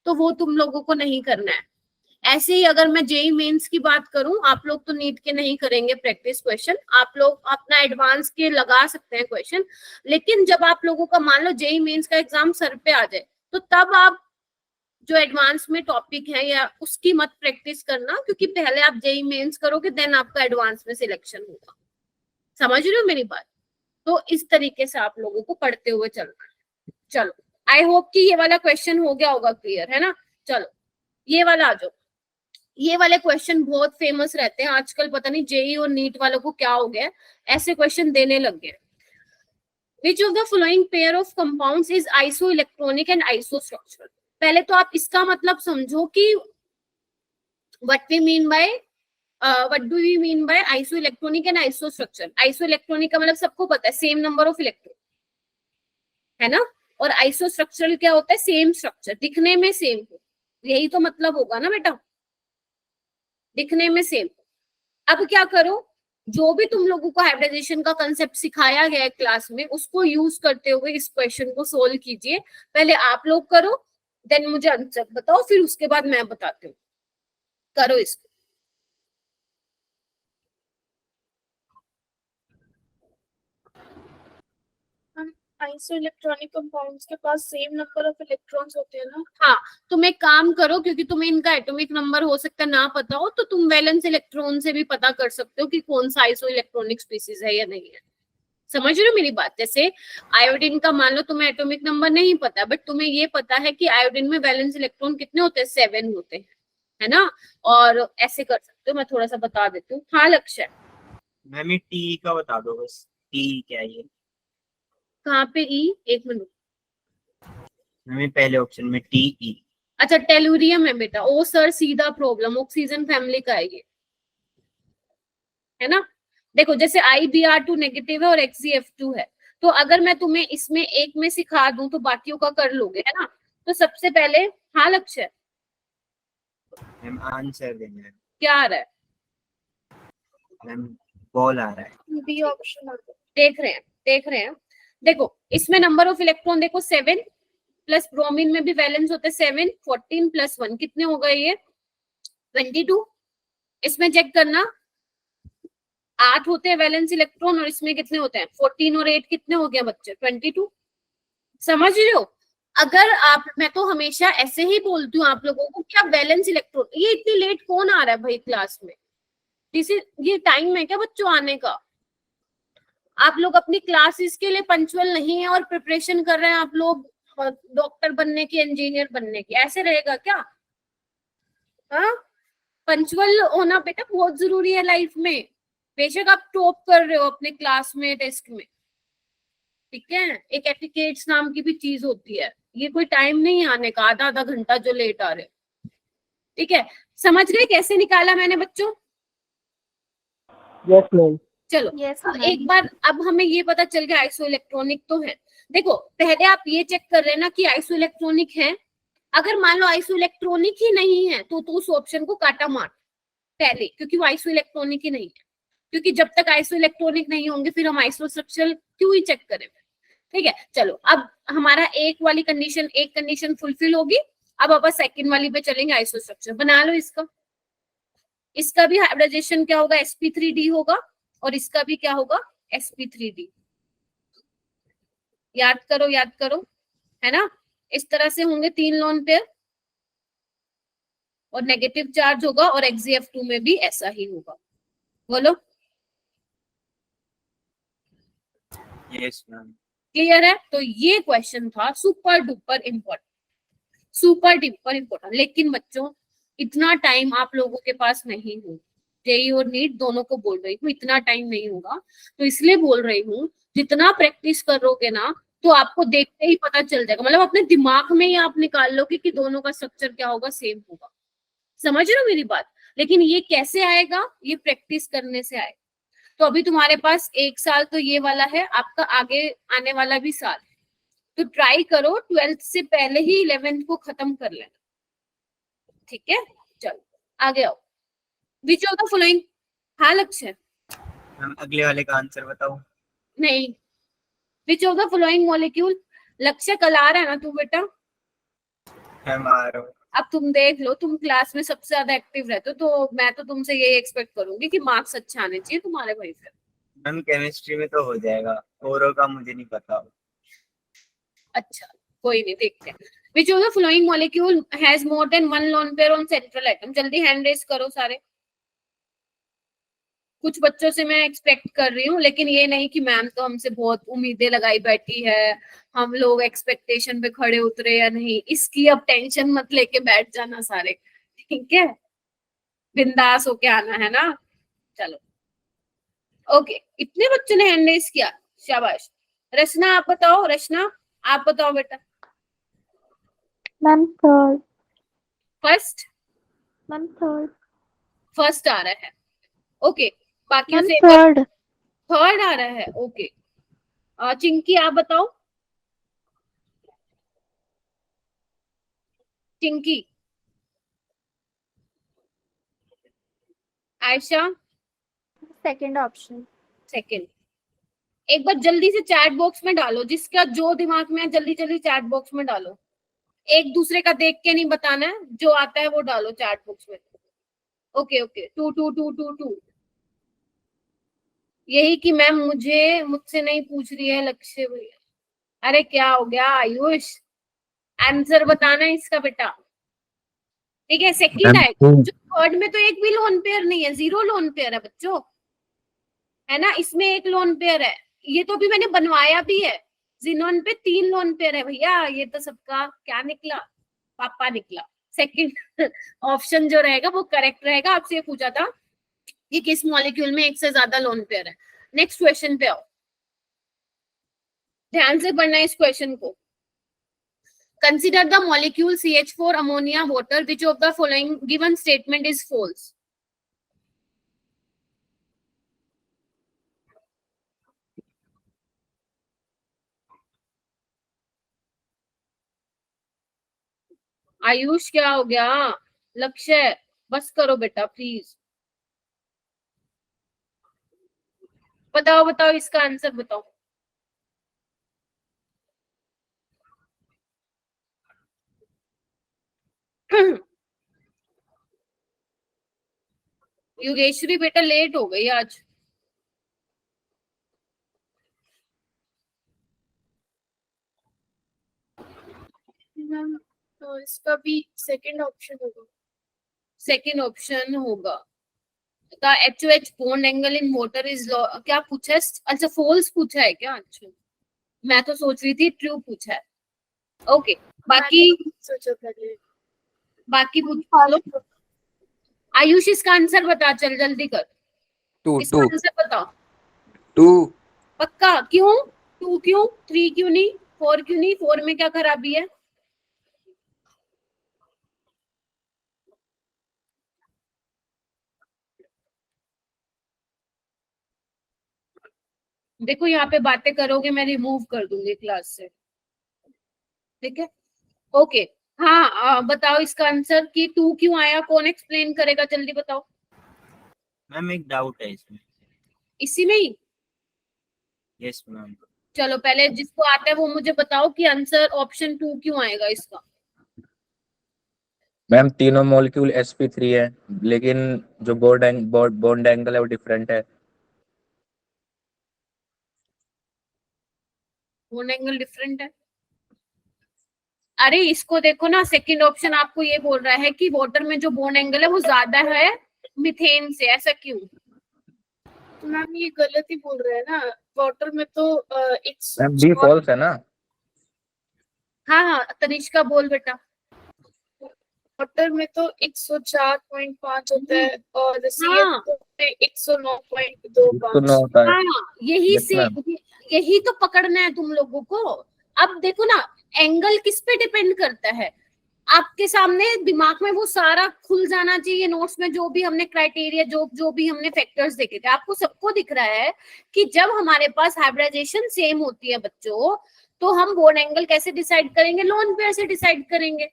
तो वो तुम लोगों को नहीं करना है। ऐसे ही अगर मैं जेईई मेंस की बात करूं, आप लोग तो नीट के नहीं करेंगे प्रैक्टिस क्वेश्चन, आप लोग अपना एडवांस के लगा सकते हैं क्वेश्चन, लेकिन जब आप लोगों का मान लो जेईई मेंस का एग्जाम सर पे आ जाए, तो तब आप जो एडवांस में टॉपिक है या उसकी मत प्रैक्टिस करना, क्योंकि पहले आप जेईई मेंस करोगे देन आपका एडवांस में सिलेक्शन होगा। समझ रहे हो मेरी बात? तो इस तरीके से आप लोगों को पढ़ते हुए चलना है। चलो, आई होप कि ये वाला क्वेश्चन हो गया होगा क्लियर, है ना? चलो ये वाला आ जाओ। ये वाले क्वेश्चन बहुत फेमस रहते हैं आजकल, पता नहीं जेईई और नीट वालों को क्या हो गया, ऐसे क्वेश्चन देने लग गए। Which of the following pair of compounds is isoelectronic and isostructural? पहले तो आप इसका मतलब समझो कि what do we mean by isoelectronic and isostructural? isoelectronic का मतलब सबको पता है, सेम नंबर ऑफ इलेक्ट्रॉन, है ना? और आइसोस्ट्रक्चरल क्या होता है? सेम स्ट्रक्चर, दिखने में सेम हो, यही तो मतलब होगा ना बेटा, दिखने में सेम। अब क्या करो, जो भी तुम लोगों को हाइब्रिडाइजेशन का कंसेप्ट सिखाया गया है क्लास में, उसको यूज करते हुए इस क्वेश्चन को सोल्व कीजिए। पहले आप लोग करो, देन मुझे आंसर बताओ, फिर उसके बाद मैं बताती हूँ। करो इसको। आइसोइलेक्ट्रॉनिक कंपाउंड्स के पास सेम नंबर ऑफ इलेक्ट्रॉन्स होते हैं ना? हाँ, तुम एक काम करो, क्योंकि तुम्हें इनका एटॉमिक नंबर हो सकता है ना पता हो, तो तुम वैलेंस इलेक्ट्रॉन से भी पता कर सकते हो कि कौन सा आइसो इलेक्ट्रॉनिक स्पीसीज है या नहीं है। समझ रहे हो मेरी बात? जैसे आयोडीन का मान लो तुम्हें एटॉमिक नंबर नहीं पता, बट तुम्हें ये पता है कि आयोडीन में वैलेंस इलेक्ट्रॉन कितने होते हैं? 7 होते हैं, है ना? और ऐसे कर सकते हो। मैं थोड़ा सा बता देती हूँ। हाँ लक्ष्य, मैम ये टी का बता दो बस, टी क्या है ये? कहाँ पे ई? एक मिनट। मैम पहले ऑप्शन में टी ई। अच्छा टेलुरियम है बेटा। ओ सर सीधा प्रॉब्लम, ऑक्सीजन फैमिली का है ये, है ना? देखो जैसे IBr2 नेगेटिव है और XeF2 है, तो अगर मैं तुम्हें इसमें एक में सिखा दूं तो बाकियों का कर लोगे, है ना? तो सबसे पहले, हाँ लक्ष्य मैम आंसर देना है। क्या आ रहा है? मैम बॉल आ रहा है। बी ऑप्शन आ गया। देख रहे हैं। देखो इसमें नंबर ऑफ इलेक्ट्रॉन देखो 7, प्लस ब्रोमीन में भी वैलेंस होते हैं 7, 14 प्लस 1 कितने हो गए ये 22। इसमें चेक करना 8 होते हैं वैलेंस इलेक्ट्रॉन और इसमें कितने होते हैं 14 और 8 कितने हो गया बच्चे 22। समझ रहे हो? अगर आप, मैं तो हमेशा ऐसे ही बोलती हूँ आप लोगों को कि आप वैलेंस इलेक्ट्रॉन, ये इतनी लेट कौन आ रहा है भाई क्लास में, ये टाइम है क्या बच्चों आने का? आप लोग अपनी क्लासेस के लिए पंचुअल नहीं है और प्रिपरेशन कर रहे हैं आप लोग डॉक्टर बनने की, इंजीनियर बनने की, ऐसे रहेगा क्या? हाँ, पंचुअल होना बेटा बहुत जरूरी है लाइफ में। बेशक आप टॉप कर रहे हो अपने क्लास में, टेस्ट में, ठीक है, एक एटिकेट्स नाम की भी चीज होती है, ये कोई टाइम नहीं आने का आधा आधा घंटा जो लेट आ रहे, ठीक है? समझ गए कैसे निकाला मैंने बच्चों? Yes ma'am. चलो Yes, अब ma'am. एक बार, अब हमें ये पता चल गया आइसो इलेक्ट्रॉनिक तो है। देखो पहले आप ये चेक कर रहे हैं ना कि आइसो इलेक्ट्रॉनिक है। अगर मान लो आइसो इलेक्ट्रॉनिक ही नहीं है तो उस ऑप्शन को काटा मार पहले, क्योंकि वो आइसो इलेक्ट्रॉनिक ही नहीं है। क्योंकि जब तक आइसो इलेक्ट्रॉनिक नहीं होंगे फिर हम आइसो स्ट्रक्चर क्यों ही चेक करें, ठीक है? चलो अब हमारा एक वाली कंडीशन, एक कंडीशन फुलफिल होगी। अब अपन सेकंड वाली पे चलेंगे, आइसो स्ट्रक्चर बना लो इसका। इसका भी हाइब्रिडाइजेशन क्या होगा sp3d होगा और इसका भी क्या होगा sp3d। याद करो याद करो, है ना? इस तरह से होंगे 3 लोन पेयर और नेगेटिव चार्ज होगा और XeF2 में भी ऐसा ही होगा। बोलो यस मैम। क्लियर है? तो ये क्वेश्चन था super duper important, super duper important. लेकिन बच्चों इतना टाइम आप लोगों के पास नहीं होगा, जेई और नीट दोनों को बोल रही हूँ, इतना टाइम नहीं होगा। तो इसलिए बोल रही हूँ जितना प्रैक्टिस करोगे ना तो आपको देखते ही पता चल जाएगा, मतलब अपने दिमाग में ही आप निकाल लोगे कि दोनों का स्ट्रक्चर क्या होगा, सेम होगा। समझ रहे हो मेरी बात? लेकिन ये कैसे आएगा? ये प्रैक्टिस करने से आएगा। तो अभी तुम्हारे पास 1 साल तो ये वाला है, आपका आगे आने वाला भी साल है, तो ट्राई करो 12th से पहले ही 11th को खत्म कर लेना, ठीक है? चलो आगे आओ। विच ऑफ द फॉलोइंग, हाँ लक्ष्य मैम अगले वाले का आंसर बताओ। नहीं, which of the following molecule, लक्ष्य कल आ रहा है ना तू बेटा? मैम आ रहा हूँ। अब तुम देख लो, तुम क्लास में सबसे ज्यादा एक्टिव रहते हो तो मैं तो तुमसे यही एक्सपेक्ट करूंगी कि मार्क्स अच्छे आने चाहिए तुम्हारे भाई। फिर मैम केमिस्ट्री में तो हो जाएगा, औरों का मुझे नहीं पता। अच्छा कोई नहीं, देखते हैं। Which of the following molecule has more than 1 lone pair on central atom. जल्दी हैंड रेज करो सारे। कुछ बच्चों से मैं एक्सपेक्ट कर रही हूँ, लेकिन ये नहीं कि मैम तो हमसे बहुत उम्मीदें लगाई बैठी है, हम लोग एक्सपेक्टेशन पे खड़े उतरे या नहीं, इसकी अब टेंशन मत लेके बैठ जाना सारे, ठीक है? बिंदास होके आना है ना। चलो ओके, इतने बच्चों ने हैंड रेज किया, शाबाश। रचना आप बताओ, रचना आप बताओ बेटा। Ma'am, third. First, Ma'am, third. First आ रहा है, ओके। बाकी Ma'am, से third. थर्ड आ रहा है, ओके। चिंकी आप बताओ, Chinki. Ayesha Second option. Second. एक बार जल्दी से चैट बॉक्स में डालो, जिसका जो दिमाग में है जल्दी जल्दी चैट बॉक्स में डालो। एक दूसरे का देख के नहीं बताना है, जो आता है वो डालो चैट बॉक्स में। Okay okay, 2 2 2 2 2। यही कि मैम मुझसे नहीं पूछ रही है लक्ष्य भैया। अरे क्या हो गया आयुष, आंसर बताना है इसका बेटा, ठीक है? सेकंड आएगा। जो थर्ड में तो एक भी लोन पेयर नहीं है, 0 लोन पेयर है बच्चों, है ना? इसमें 1 लोन पेयर है, ये तो भी मैंने बनवाया भी है। जिनोन पे 3 लोन पेयर है भैया, ये तो सबका क्या निकला, पापा निकला। सेकंड ऑप्शन जो रहेगा वो करेक्ट रहेगा। आपसे ये पूछा था कि किस मॉलिक्यूल में एक से ज्यादा लोन पेयर है। नेक्स्ट क्वेश्चन पे आओ, ध्यान से पढ़ना इस क्वेश्चन को। Consider the molecule CH4 ammonia water, which of the following given statement is false? Ayush क्या हो गया? लक्ष्य बस करो बेटा प्लीज, बताओ बताओ इसका आंसर बताओ। योगेश्वरी बेटा लेट हो गई आज। मैम तो इसका भी सेकंड ऑप्शन होगा। सेकंड ऑप्शन होगा का HOH bond angle in motor is क्या पूछा है? अच्छा फॉल्स पूछा है क्या? अच्छा मैं तो सोच रही थी ट्रू पूछा है। ओके बाकी सोचा पहले। बाकी पूछ लो। आयुष इसका आंसर बता, चल जल्दी कर। इसका आंसर बता। 2 पक्का? क्यों 2 क्यों 3 क्यों नहीं 4 क्यों नहीं? 4 में क्या खराबी है? देखो यहाँ पे बातें करोगे मैं रिमूव कर दूंगी क्लास से, ठीक है? ओके हाँ बताओ इसका आंसर कि 2 क्यों आया, कौन एक्सप्लेन करेगा? जल्दी बताओ। मैम एक डाउट है इसमें। इसी में ही? Yes ma'am. चलो पहले जिसको आता है वो मुझे बताओ कि आंसर ऑप्शन 2 क्यों आएगा इसका। मैम तीनों मॉलिक्यूल sp3 है, लेकिन जो बॉन्ड एंगल है वो डिफरेंट है। बॉन्ड एंगल डिफरेंट है? अरे इसको देखो ना, सेकंड ऑप्शन आपको ये बोल रहा है कि वाटर में जो बॉन्ड एंगल है वो ज्यादा है मीथेन से, ऐसा क्यों? तो मैम ये गलत ही बोल रहे हैं ना, वाटर में तो इट्स मैम बी फॉल्स है ना। हाँ तनिष्का बोल बेटा। वाटर में तो 104.5 होता है और CH2 में 109.25। 109 होता है। हाँ यही Yes, से ma'am. यही तो पकड़ना है तुम लोगों को। अब देखो ना एंगल किस पे डिपेंड करता है, आपके सामने दिमाग में वो सारा खुल जाना चाहिए। नोट्स में जो भी हमने क्राइटेरिया जो भी हमने फैक्टर्स देखे थे आपको सबको दिख रहा है कि जब हमारे पास हाइब्रिडाइजेशन सेम होती है बच्चों, तो हम बॉन्ड एंगल कैसे डिसाइड करेंगे? लोन पेयर से डिसाइड करेंगे,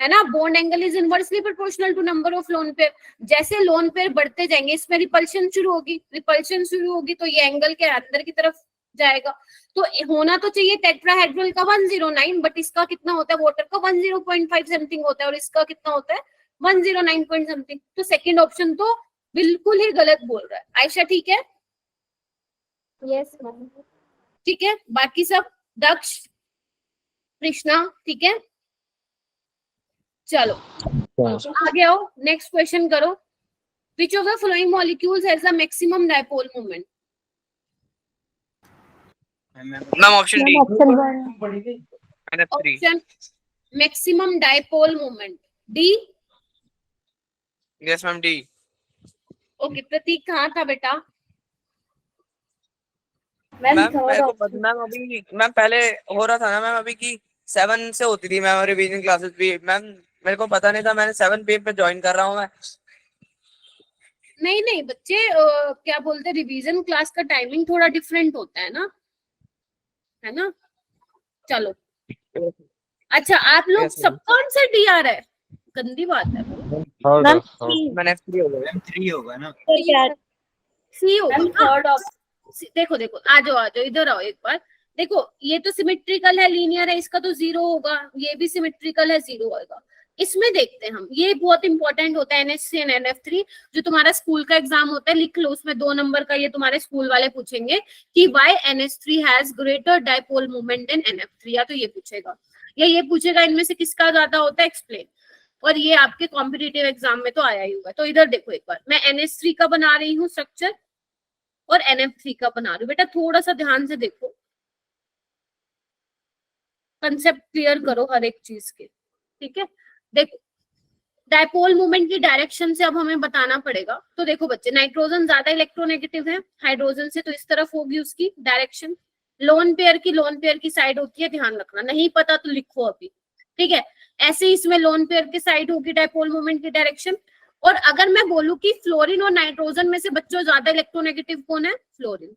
है ना? Bond angle is inversely proportional to number of lone pair. जैसे लोन पेयर बढ़ते जाएंगे इसमें रिपल्शन शुरू होगी तो ये एंगल के अंदर की तरफ जाएगा। तो होना तो चाहिए टेट्राहेड्रल का 109, बट इसका कितना होता है? वाटर का 10.5 समथिंग होता है और इसका कितना होता है? 109 पॉइंट समथिंग। तो सेकंड ऑप्शन तो बिल्कुल ही गलत बोल रहा है। आयशा ठीक है? Yes ma'am. ठीक है बाकी सब? दक्ष कृष्णा ठीक है? चलो आगे आओ, नेक्स्ट क्वेश्चन करो। Which of the following molecules has the maximum dipole moment? Ma'am option d NF3। Option maximum dipole moment D। Yes ma'am d. Okay Prateek कहाँ था बेटा? मैम अभी मैम पहले हो रहा था ना मैम, अभी की 7 से होती थी मैम रिवीजन क्लासेस भी। मैम मेरे को पता नहीं था, मैंने 7 PM पे ज्वाइन कर रहा हूँ मैं। नहीं बच्चे क्या बोलते, रिवीजन क्लास का टाइमिंग थोड़ा डिफरेंट होता है ना? चलो अच्छा आप लोग Yes, ma'am. सबका आंसर डी आ रहा है, गंदी बात है। मैंने F3 हो गया। मैम 3 होगा ना? सी होगा। देखो आ जाओ इधर आओ एक बार। देखो ये तो सिमेट्रिकल है, लीनियर है, इसका तो 0 होगा। ये भी सिमेट्रिकल है, 0 होगा। इसमें देखते हैं हम, ये बहुत इंपॉर्टेंट होता है NH3 एंड NF3। जो तुम्हारा स्कूल का एग्जाम होता है लिख लो, उसमें 2 नंबर का ये तुम्हारे स्कूल वाले पूछेंगे कि why NH3 has greater dipole moment than NF3, या तो ये पूछेगा या ये पूछेगा इनमें से किसका ज्यादा होता है, एक्सप्लेन। और ये आपके कॉम्पिटिटिव एग्जाम में तो आया ही होगा। तो इधर देखो एक बार, मैं NH3 का बना रही हूँ स्ट्रक्चर और NF3 का बना रही हूँ। बेटा थोड़ा सा ध्यान से देखो, कंसेप्ट क्लियर करो हर एक चीज के, ठीक है? देखो डायपोल मूवमेंट की डायरेक्शन से अब हमें बताना पड़ेगा। तो देखो बच्चे, नाइट्रोजन ज्यादा इलेक्ट्रोनेगेटिव है हाइड्रोजन से, तो इस तरफ होगी उसकी डायरेक्शन। लोन पेयर की साइड होती है, ध्यान रखना, नहीं पता तो लिखो अभी, ठीक है? ऐसे ही इसमें लोन पेयर की साइड होगी डायपोल मूवमेंट की डायरेक्शन। और अगर मैं बोलूं कि फ्लोरीन और नाइट्रोजन में से बच्चों ज्यादा इलेक्ट्रोनेगेटिव कौन है? फ्लोरीन।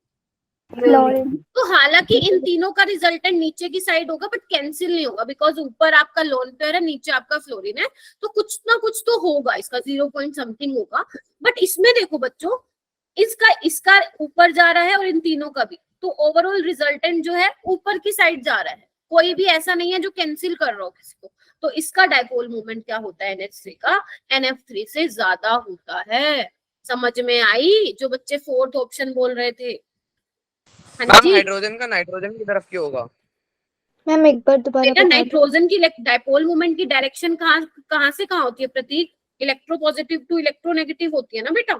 तो हालांकि इन तीनों का रिजल्टेंट नीचे की साइड होगा, बट कैंसिल नहीं होगा, बिकॉज ऊपर आपका लोन पेयर है, नीचे आपका फ्लोरीन है, तो कुछ ना कुछ तो होगा, इसका 0 पॉइंट समथिंग होगा। बट इसमें देखो बच्चों, इसका ऊपर जा रहा है और इन तीनों का भी, तो ओवरऑल रिजल्टेंट जो है ऊपर की साइड जा रहा है। कोई भी ऐसा नहीं है जो कैंसिल कर रहा हो किसी को। तो इसका डाइपोल मोमेंट क्या होता है NH3 का, NF3 से ज्यादा होता है। समझ में आई जो बच्चे फोर्थ ऑप्शन बोल रहे थे? हाँ मैम जी हाइड्रोजन का नाइट्रोजन की तरफ क्यों होगा? मैम एक बार दोबारा बेटा, बता दो। नाइट्रोजन की डाइपोल मोमेंट की डायरेक्शन कहाँ से कहाँ होती है प्रतीक? इलेक्ट्रोपॉजिटिव टू इलेक्ट्रोनेगेटिव होती है ना बेटा,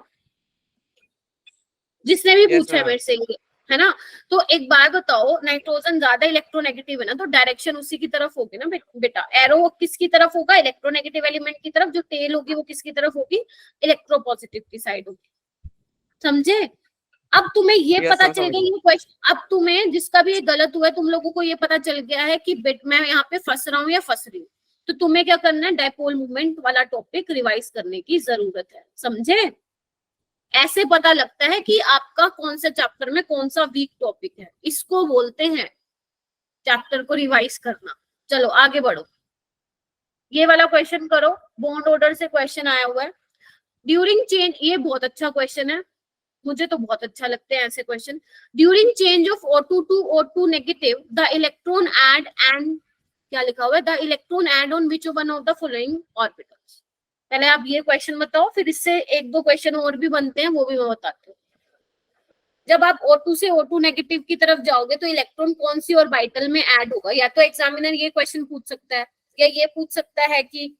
जिसने भी Yes, पूछा है ma'am. मेरे से ये, है ना। तो एक बात बताओ, नाइट्रोजन ज्यादा इलेक्ट्रोनेगेटिव है ना, तो डायरेक्शन उसी की तरफ होगी ना बेटा। एरो किसकी तरफ होगा? इलेक्ट्रोनेगेटिव एलिमेंट की तरफ। जो टेल होगी वो किसकी तरफ होगी? इलेक्ट्रोपॉजिटिव की साइड होगी। समझे? अब तुम्हें ये Yes, पता ma'am, चल समझ गया ये क्वेश्चन। अब तुम्हें जिसका भी ये गलत हुआ है, तुम लोगों को ये पता चल गया है कि मैं यहाँ पे फंस रहा हूँ या फंस रही हूँ। तो तुम्हें क्या करना है, डाइपोल मूवमेंट वाला टॉपिक रिवाइज करने की जरूरत है। समझे? ऐसे पता लगता है कि आपका कौन से चैप्टर में कौन सा वीक टॉपिक है, इसको बोलते हैं चैप्टर को रिवाइज करना। चलो आगे बढ़ो, ये वाला क्वेश्चन करो। बॉन्ड ऑर्डर से क्वेश्चन आया हुआ है। ड्यूरिंग चेंज, ये बहुत अच्छा क्वेश्चन है, मुझे तो बहुत अच्छा लगते हैं ऐसे question. During change of O2 to O2 negative the electron add and, क्या लिखा हुआ है, the electron add on which one of the following orbitals. पहले आप ये क्वेश्चन बताओ, फिर इससे एक दो क्वेश्चन और भी बनते हैं, वो भी मैं बताती हूँ। जब आप O2 से O2 नेगेटिव की तरफ जाओगे तो इलेक्ट्रॉन कौन सी ऑर्बिटल में ऐड होगा? या तो एग्जामिनर ये क्वेश्चन पूछ सकता है, या ये पूछ सकता है कि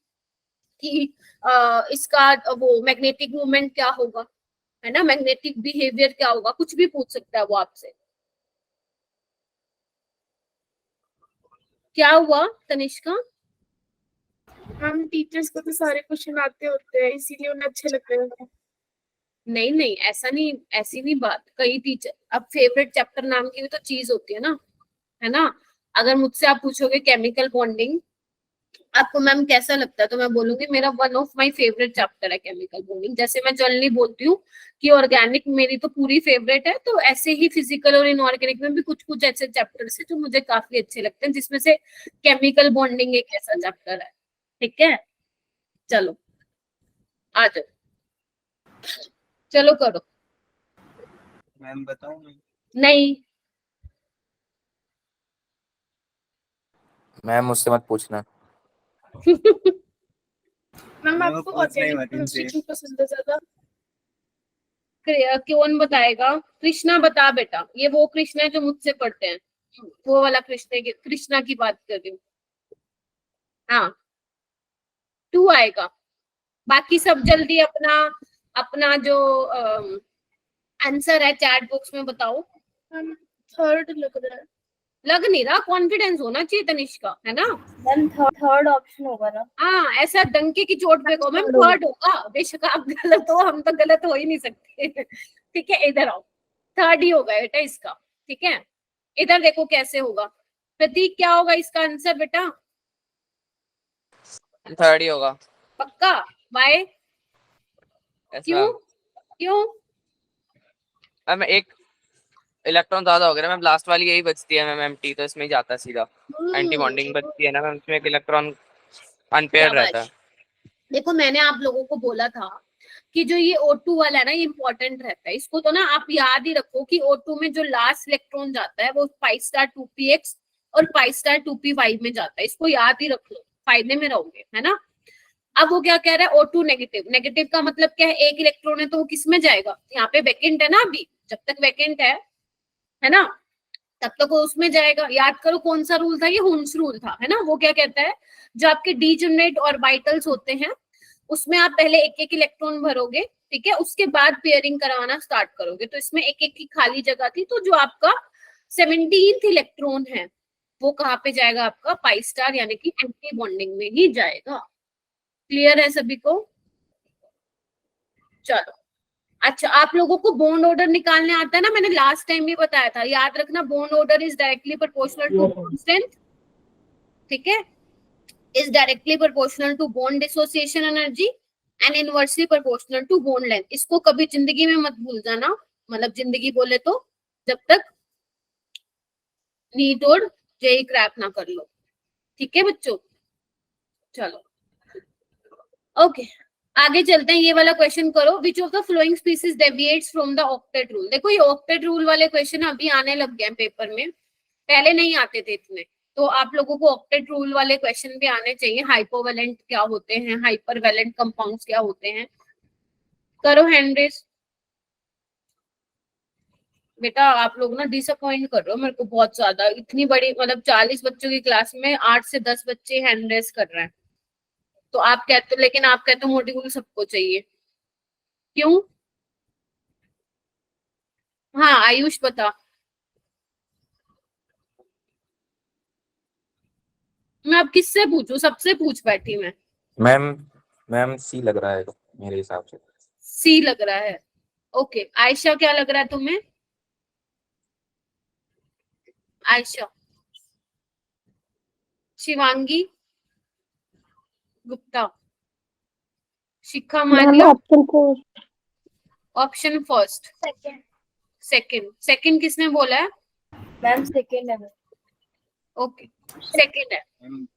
इसका वो मैग्नेटिक मूवमेंट क्या होगा, है ना, मैग्नेटिक बिहेवियर क्या होगा, कुछ भी पूछ सकता है वो आपसे। क्या हुआ तनिष्का? मैम टीचर्स को तो सारे क्वेश्चन आते होते हैं, इसीलिए उन्हें अच्छे लगते हैं। नहीं नहीं, ऐसा नहीं, ऐसी नहीं बात। कई टीचर, अब फेवरेट चैप्टर नाम की भी तो चीज होती है ना, है ना। अगर मुझसे आप पूछोगे केमिकल बॉन्डिंग आपको मैम कैसा लगता है, तो मैं बोलूंगी मेरा one of my favourite chapter है केमिकल बॉन्डिंग। जैसे मैं जनरली बोलती हूँ कि ऑर्गेनिक मेरी तो पूरी फेवरेट है, तो ऐसे ही फिजिकल और इनऑर्गेनिक में भी कुछ कुछ ऐसे चैप्टर्स है जो मुझे काफी अच्छे लगते हैं, जिसमें से केमिकल बॉन्डिंग एक ऐसा चैप्टर है। ठीक है, चलो आ जाओ, चलो करो। मैम बताओ। नहीं मैम मुझसे मत पूछना। मैम मैं वो आपको पूछ रही हूँ ऑर्गेनिक इनसे। केमिस्ट्री क्यों पसंद है ज्यादा? कौन बताएगा? कृष्णा बता बेटा। ये वो कृष्णा है जो मुझसे पढ़ते हैं, वो वाला कृष्णा की बात कर रही हूँ। हाँ 2 आएगा, बाकी सब जल्दी अपना अपना जो आंसर है चैट बॉक्स में बताओ। मैम थर्ड लग रहा है। लग नहीं रहा, कॉन्फिडेंस होना चाहिए तनिष्का, है ना। मैम थर्ड ऑप्शन होगा ना? हाँ, ऐसा डंके की चोट पे कहो मैम थर्ड होगा, बेशक आप गलत हो, हम तो गलत हो ही नहीं सकते। ठीक है, इधर आओ, थर्ड ही होगा बेटा इसका। ठीक है, इधर देखो कैसे होगा। प्रतीक क्या होगा इसका आंसर बेटा? थर्ड ही होगा। पक्का? बाय? Yes, क्यों ma'am. क्यों? मैम एक इलेक्ट्रॉन ज्यादा हो गया मैम, लास्ट वाली यही बचती है मैम एम्प्टी, तो इसमें ही जाता है सीधा। एंटी बॉन्डिंग बचती है ना मैम, इसमें एक इलेक्ट्रॉन अनपेयर्ड रहता है। देखो मैंने आप लोगों को बोला था कि जो ये O2 वाला है ना, ये इंपॉर्टेंट रहता है। इसको तो ना आप याद ही रखो कि O2 में जो लास्ट इलेक्ट्रॉन जाता है वो π* 2px और π* 2py में जाता है। इसको याद ही रख लो, फायदे में रहोगे, है ना। अब वो क्या कह रहा है, O2 नेगेटिव। नेगेटिव का मतलब क्या है, एक इलेक्ट्रॉन है तो वो किस में जाएगा? यहाँ पे वैकेंट है ना, अभी जब तक वैकेंट है ना, तब तक वो उसमें जाएगा। याद करो कौन सा रूल था, ये हुन्स रूल था, है ना। वो क्या कहता है, जो आपके डीजेनरेट ऑर्बिटल्स होते हैं उसमें आप पहले एक एक इलेक्ट्रॉन भरोगे, ठीक है, उसके बाद पेयरिंग कराना स्टार्ट करोगे। तो इसमें एक एक की खाली जगह थी, तो जो आपका 17th इलेक्ट्रॉन है वो कहाँ पे जाएगा? आपका π* यानी कि एंटी बॉन्डिंग में ही जाएगा। क्लियर है सभी को? चलो अच्छा, आप लोगों को बॉन्ड ऑर्डर निकालने आता है ना, मैंने लास्ट टाइम भी बताया था, याद रखना। Bond order is directly proportional to bond strength, ठीक है, is directly proportional to bond dissociation energy and inversely proportional to bond length. इसको कभी जिंदगी में मत भूल जाना, मतलब जिंदगी बोले तो जब तक नीट और जेई क्रैक ना कर लो, ठीक है बच्चों। चलो ओके, आगे चलते हैं। ये वाला क्वेश्चन करो, which of the flowing species deviates from the octet rule. देखो ये ऑक्टेट रूल वाले क्वेश्चन अभी आने लग गए हैं पेपर में, पहले नहीं आते थे इतने, तो आप लोगों को ऑक्टेट रूल वाले क्वेश्चन भी आने चाहिए। हाइपोवेलेंट क्या होते हैं, हाइपरवेलेंट कंपाउंड्स क्या होते हैं। करो हैंड रेस। बेटा आप लोग ना डिसअपॉइंट कर रहे हो मेरे को बहुत ज्यादा। इतनी बड़ी मतलब 40 बच्चों की क्लास में 8 से 10 बच्चे हैंड रेस कर रहे हैं। तो आप कहते हो, लेकिन आप कहते हो मॉड्यूल सबको चाहिए, क्यों? हाँ आयुष बता। मैं अब किससे पूछूं, सबसे पूछ बैठी मैं। मैम मैम सी लग रहा है मेरे हिसाब से। सी लग रहा है, ओके। आयशा क्या लग रहा है तुम्हें? आयशा, शिवांगी गुप्ता, शिखा मारिया। ऑप्शन फर्स्ट, सेकंड किसने बोला है? मैम सेकेंड है। ओके सेकंड है।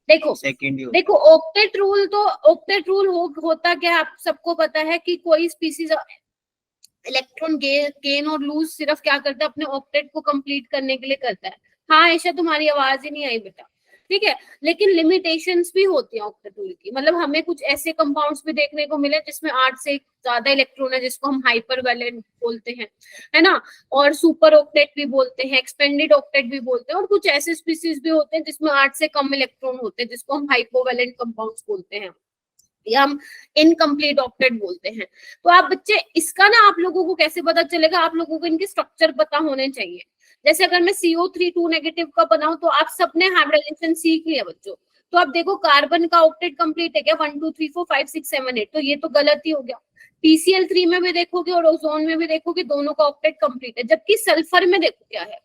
देखो सेकंड ही देखो ऑक्टेट रूल तो ऑक्टेट रूल होता क्या है, आप सबको पता है कि कोई स्पीसीज इलेक्ट्रॉन गेन और लूज सिर्फ क्या करता है, अपने ऑक्टेट को कंप्लीट करने के लिए करता है। हाँ ऐशा तुम्हारी आवाज ही नहीं आई बेटा, ठीक है। लेकिन लिमिटेशंस भी होती हैं ऑक्टेट रूल की। मतलब हमें कुछ ऐसे कंपाउंड्स भी देखने को मिले जिसमें 8 से ज्यादा इलेक्ट्रॉन है, जिसको हम हाइपरवेलेंट बोलते हैं, है ना। और सुपर ऑक्टेट भी बोलते हैं, एक्सपेंडेड ऑक्टेट भी बोलते हैं। और कुछ ऐसे स्पीसीज भी होते हैं जिसमें 8 से कम इलेक्ट्रॉन होते हैं, जिसको हम हाइपोवेलेंट कंपाउंड्स बोलते हैं, या हम इनकम्प्लीट ऑक्टेट बोलते हैं। तो आप बच्चे इसका ना आप लोगों को कैसे पता चलेगा, आप लोगों को इनके स्ट्रक्चर पता होने चाहिए। जैसे अगर मैं CO3 2 नेगेटिव का बनाऊं तो आप सबने हाइब्रिडेशन सीख लिया बच्चों। तो आप देखो कार्बन का ऑक्टेट कंप्लीट है क्या, 1 2 3 4 5 6 7 8, तो ये तो गलत ही हो गया। PCl3 में भी देखोगे और ओजोन में भी देखोगे, दोनों का ऑक्टेट कंप्लीट है। जबकि सल्फर में देखो क्या है,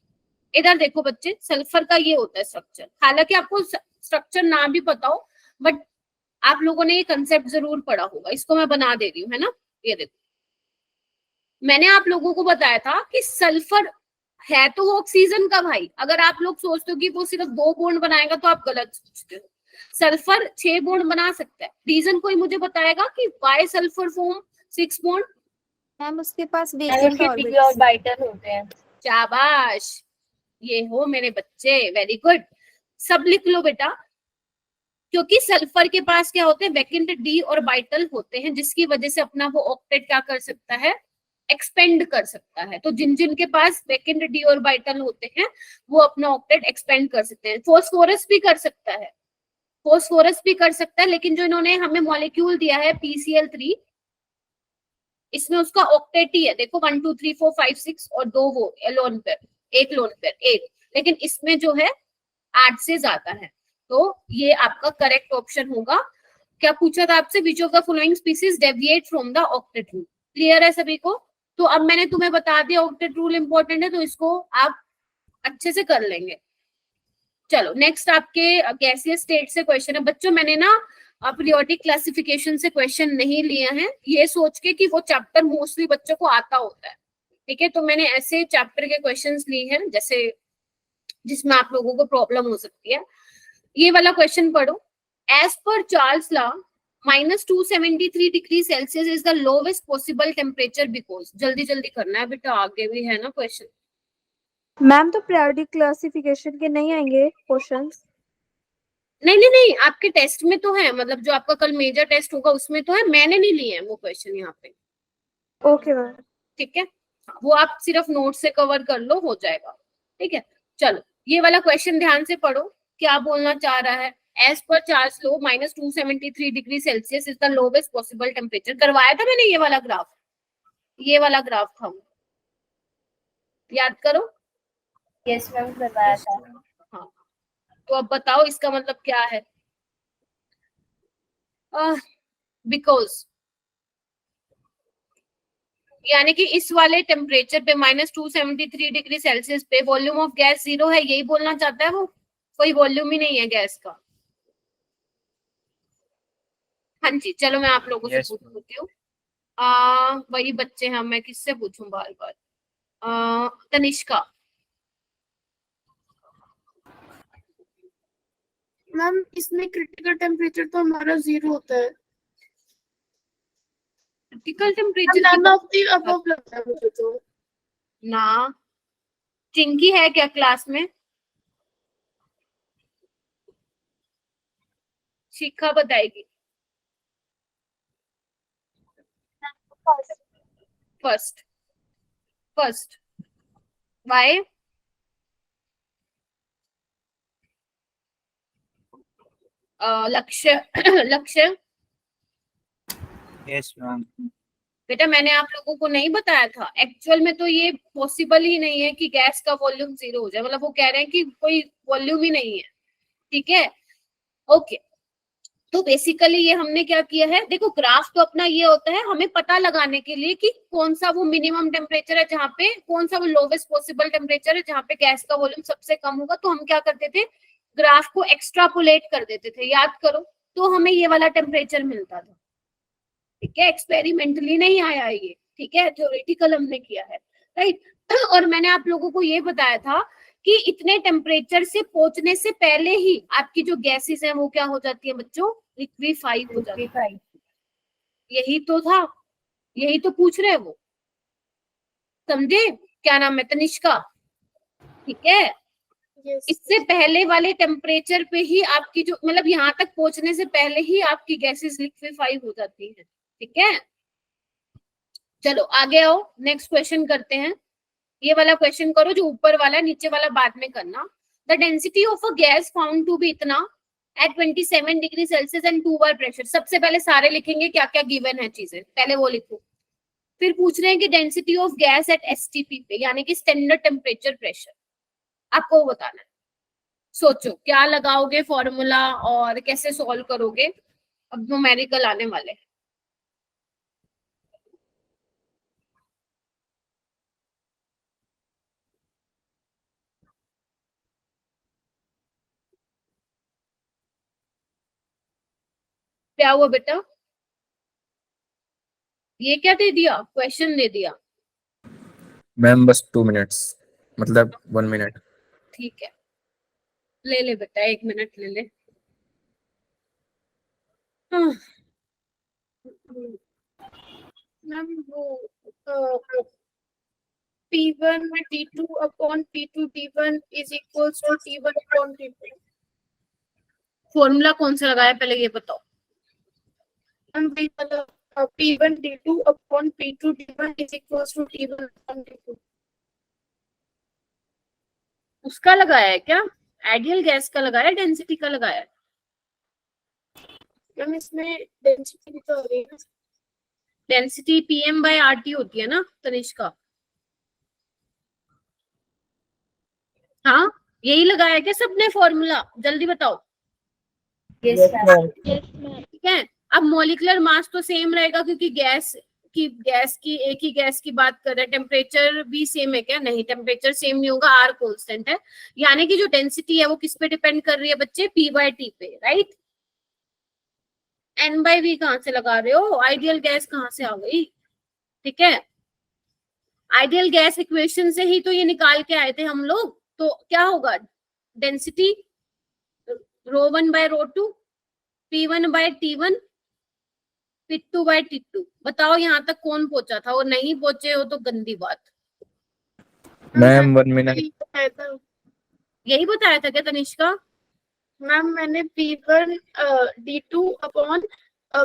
इधर देखो बच्चे, सल्फर का ये होता है स्ट्रक्चर। हालांकि आपको स्ट्रक्चर ना भी पता हो, बट आप लोगों ने ये कंसेप्ट जरूर पढ़ा होगा। इसको मैं बना दे रही हूँ, है ना। ये देखो मैंने आप लोगों को बताया था कि सल्फर है तो वो ऑक्सीजन का भाई। अगर आप लोग सोचते हो कि वो सिर्फ 2 बॉन्ड बनाएगा तो आप गलत सोचते हो। सल्फर 6 बॉन्ड बना सकता है। रीजन कोई मुझे बताएगा कि why sulphur form 6 bond? Ma'am उसके पास ऑर्बिटल होते हैं। शाबाश, ये हो मेरे बच्चे, वेरी गुड। सब लिख लो बेटा, क्योंकि सल्फर के पास क्या होते हैं, वैकेंट डी ऑर्बिटल होते हैं, जिसकी वजह से अपना वो ऑक्टेट क्या कर सकता है, एक्सपेंड कर सकता है। तो जिन जिन के पास वैकेंट डी ऑर्बिटल होते हैं वो अपना ऑक्टेट एक्सपेंड कर सकते हैं। फॉस्फोरस भी कर सकता है, फॉस्फोरस भी कर सकता है, लेकिन जो इन्होंने हमें मॉलिक्यूल दिया है PCl3, इसमें उसका ऑक्टेट ही है। देखो 1 2 3 4 5 6 और 2 वो लोन पेयर, एक लोन पेयर 8, लेकिन इसमें जो है 8 से ज्यादा है। तो ये आपका करेक्ट ऑप्शन होगा। क्या पूछा था आपसे, which of the following species deviate from the octet rule? Clear है सभी को? तो अब मैंने तुम्हें बता दिया ऑक्टेट रूल इंपॉर्टेंट है, तो इसको आप अच्छे से कर लेंगे। चलो नेक्स्ट आपके गैसियस स्टेट से क्वेश्चन है बच्चों। मैंने ना पीरियोडिक क्लासिफिकेशन से क्वेश्चन नहीं लिए हैं, ये सोच के कि वो चैप्टर मोस्टली बच्चों को आता होता है, ठीक है। तो मैंने ऐसे चैप्टर के क्वेश्चंस लिए हैं जैसे जिसमें आप लोगों को प्रॉब्लम हो सकती है। ये वाला क्वेश्चन पढ़ो। As per Charles law -273 degree Celsius is the lowest possible temperature because. जल्दी जल्दी करना है बेटा, आगे भी है ना क्वेश्चन। मैम तो पीरियोडिक क्लासिफिकेशन के नहीं आएंगे क्वेश्चंस? नहीं नहीं नहीं, आपके टेस्ट में तो है, मतलब जो आपका कल मेजर टेस्ट होगा उसमें तो है। मैंने नहीं लिए हैं वो क्वेश्चन यहाँ पे, ओके मैम। ठीक है। वो आप सिर्फ नोट से कवर कर लो, हो जाएगा, ठीक है। चलो ये वाला क्वेश्चन ध्यान से पढ़ो, क्या बोलना चाह रहा है। As per Charles law -273 degree Celsius is the lowest possible temperature. करवाया था मैंने ये वाला ग्राफ, ये वाला ग्राफ था, याद करो। यस मैम करवाया था। हाँ तो अब बताओ इसका मतलब क्या है। बिकॉज यानी कि इस वाले टेम्परेचर पे -273 डिग्री सेल्सियस पे वॉल्यूम ऑफ गैस 0 है, यही बोलना चाहता है वो। कोई वॉल्यूम ही नहीं है गैस का। हाँ जी चलो मैं आप लोगों से पूछती हूँ। वही बच्चे हैं, मैं किससे पूछूं बार बार। तनिष्का। मैम इसमें क्रिटिकल टेम्परेचर तो हमारा 0 होता है। Critical temperature none of the above लगता है मुझे तो। ना, चिंकी है क्या क्लास में? शिखा बताएगी। First first why? Lakshya Lakshya yes ma'am. बेटा मैंने आप लोगों को नहीं बताया था, एक्चुअल में तो ये पॉसिबल ही नहीं है कि गैस का वॉल्यूम 0 हो जाए, मतलब वो कह रहे हैं कि कोई वॉल्यूम ही नहीं है, ठीक है। ओके, तो बेसिकली ये हमने क्या किया है, देखो ग्राफ तो अपना ये होता है हमें पता लगाने के लिए कि कौन सा वो मिनिमम टेम्परेचर है जहाँ पे, कौन सा वो लोवेस्ट पॉसिबल टेम्परेचर है जहाँ पे गैस का वॉल्यूम सबसे कम होगा। तो हम क्या करते थे, ग्राफ को एक्स्ट्रापोलेट कर देते थे, याद करो, तो हमें ये वाला टेम्परेचर मिलता था, ठीक है। एक्सपेरिमेंटली नहीं आया ये, ठीक है, थ्योरेटिकल हमने किया है, राइट। और मैंने आप लोगों को ये बताया था कि इतने टेम्परेचर से पहुंचने से पहले ही आपकी जो गैसेस हैं वो क्या हो जाती है बच्चों, लिक्विफाई हो जाती है। यही तो था, यही तो पूछ रहे हैं वो, समझे? क्या नाम है, तनिष्का, ठीक है। Yes. इससे पहले वाले टेम्परेचर पे ही आपकी जो, मतलब यहाँ तक पहुंचने से पहले ही आपकी गैसेस लिक्विफाई हो जाती हैं, ठीक है। चलो आगे आओ, नेक्स्ट क्वेश्चन करते हैं। ये वाला क्वेश्चन करो जो ऊपर वाला, नीचे वाला बाद में करना। The density of a gas found to be इतना at 27 degree celsius and 2 bar pressure. सबसे पहले सारे लिखेंगे क्या क्या गिवन है चीजें, पहले वो लिखो। फिर पूछ रहे हैं कि density of gas at STP पे, यानी कि स्टैंडर्ड टेम्परेचर प्रेशर, आपको वो बताना है। सोचो क्या लगाओगे फॉर्मूला और कैसे सॉल्व करोगे, अब न्यूमेरिकल आने वाले हैं। क्या हुआ बेटा, ये क्या दे दिया, क्वेश्चन दे दिया? मैम बस 2 मिनट्स, मतलब 1 मिनट। ठीक है, ले ले बेटा, 1 मिनट ले ले। हाँ, मैम वो P1 T2 upon P2 T1 is equals to T1 upon T2. Formula कौन सा लगाया पहले ये बताओ। हम P1 T2 upon P2 T1 is equals to T1 upon T2. उसका लगाया है क्या, आइडियल गैस का लगाया है, डेंसिटी का लगाया है? मैम इसमें डेंसिटी भी तो आ रही है। डेंसिटी PM बाय RT होती है ना तनिष्का? हाँ, यही लगाया क्या सबने फॉर्मूला, जल्दी बताओ। Yes ma'am. ठीक है, अब मॉलिक्यूलर मास तो सेम रहेगा क्योंकि गैस की एक ही गैस की बात कर रहे हैं। टेम्परेचर भी सेम है क्या? नहीं, टेम्परेचर सेम नहीं होगा, R कांस्टेंट है। यानी कि जो डेंसिटी है वो किस पे डिपेंड कर रही है बच्चे, P/T पे, राइट। N/V कहाँ से लगा रहे हो, आइडियल गैस कहाँ से आ गई, ठीक है। आइडियल गैस इक्वेशन से ही तो ये निकाल के आए थे हम लोग। तो क्या होगा, डेंसिटी ρ1/ρ2, P1/T1, P2/T2। बताओ यहाँ तक कौन पहुंचा था, और नहीं पहुंचे हो तो गंदी बात। Ma'am 1 minute. यही बताया था क्या तनिष्का? मैम मैंने P1 D2 upon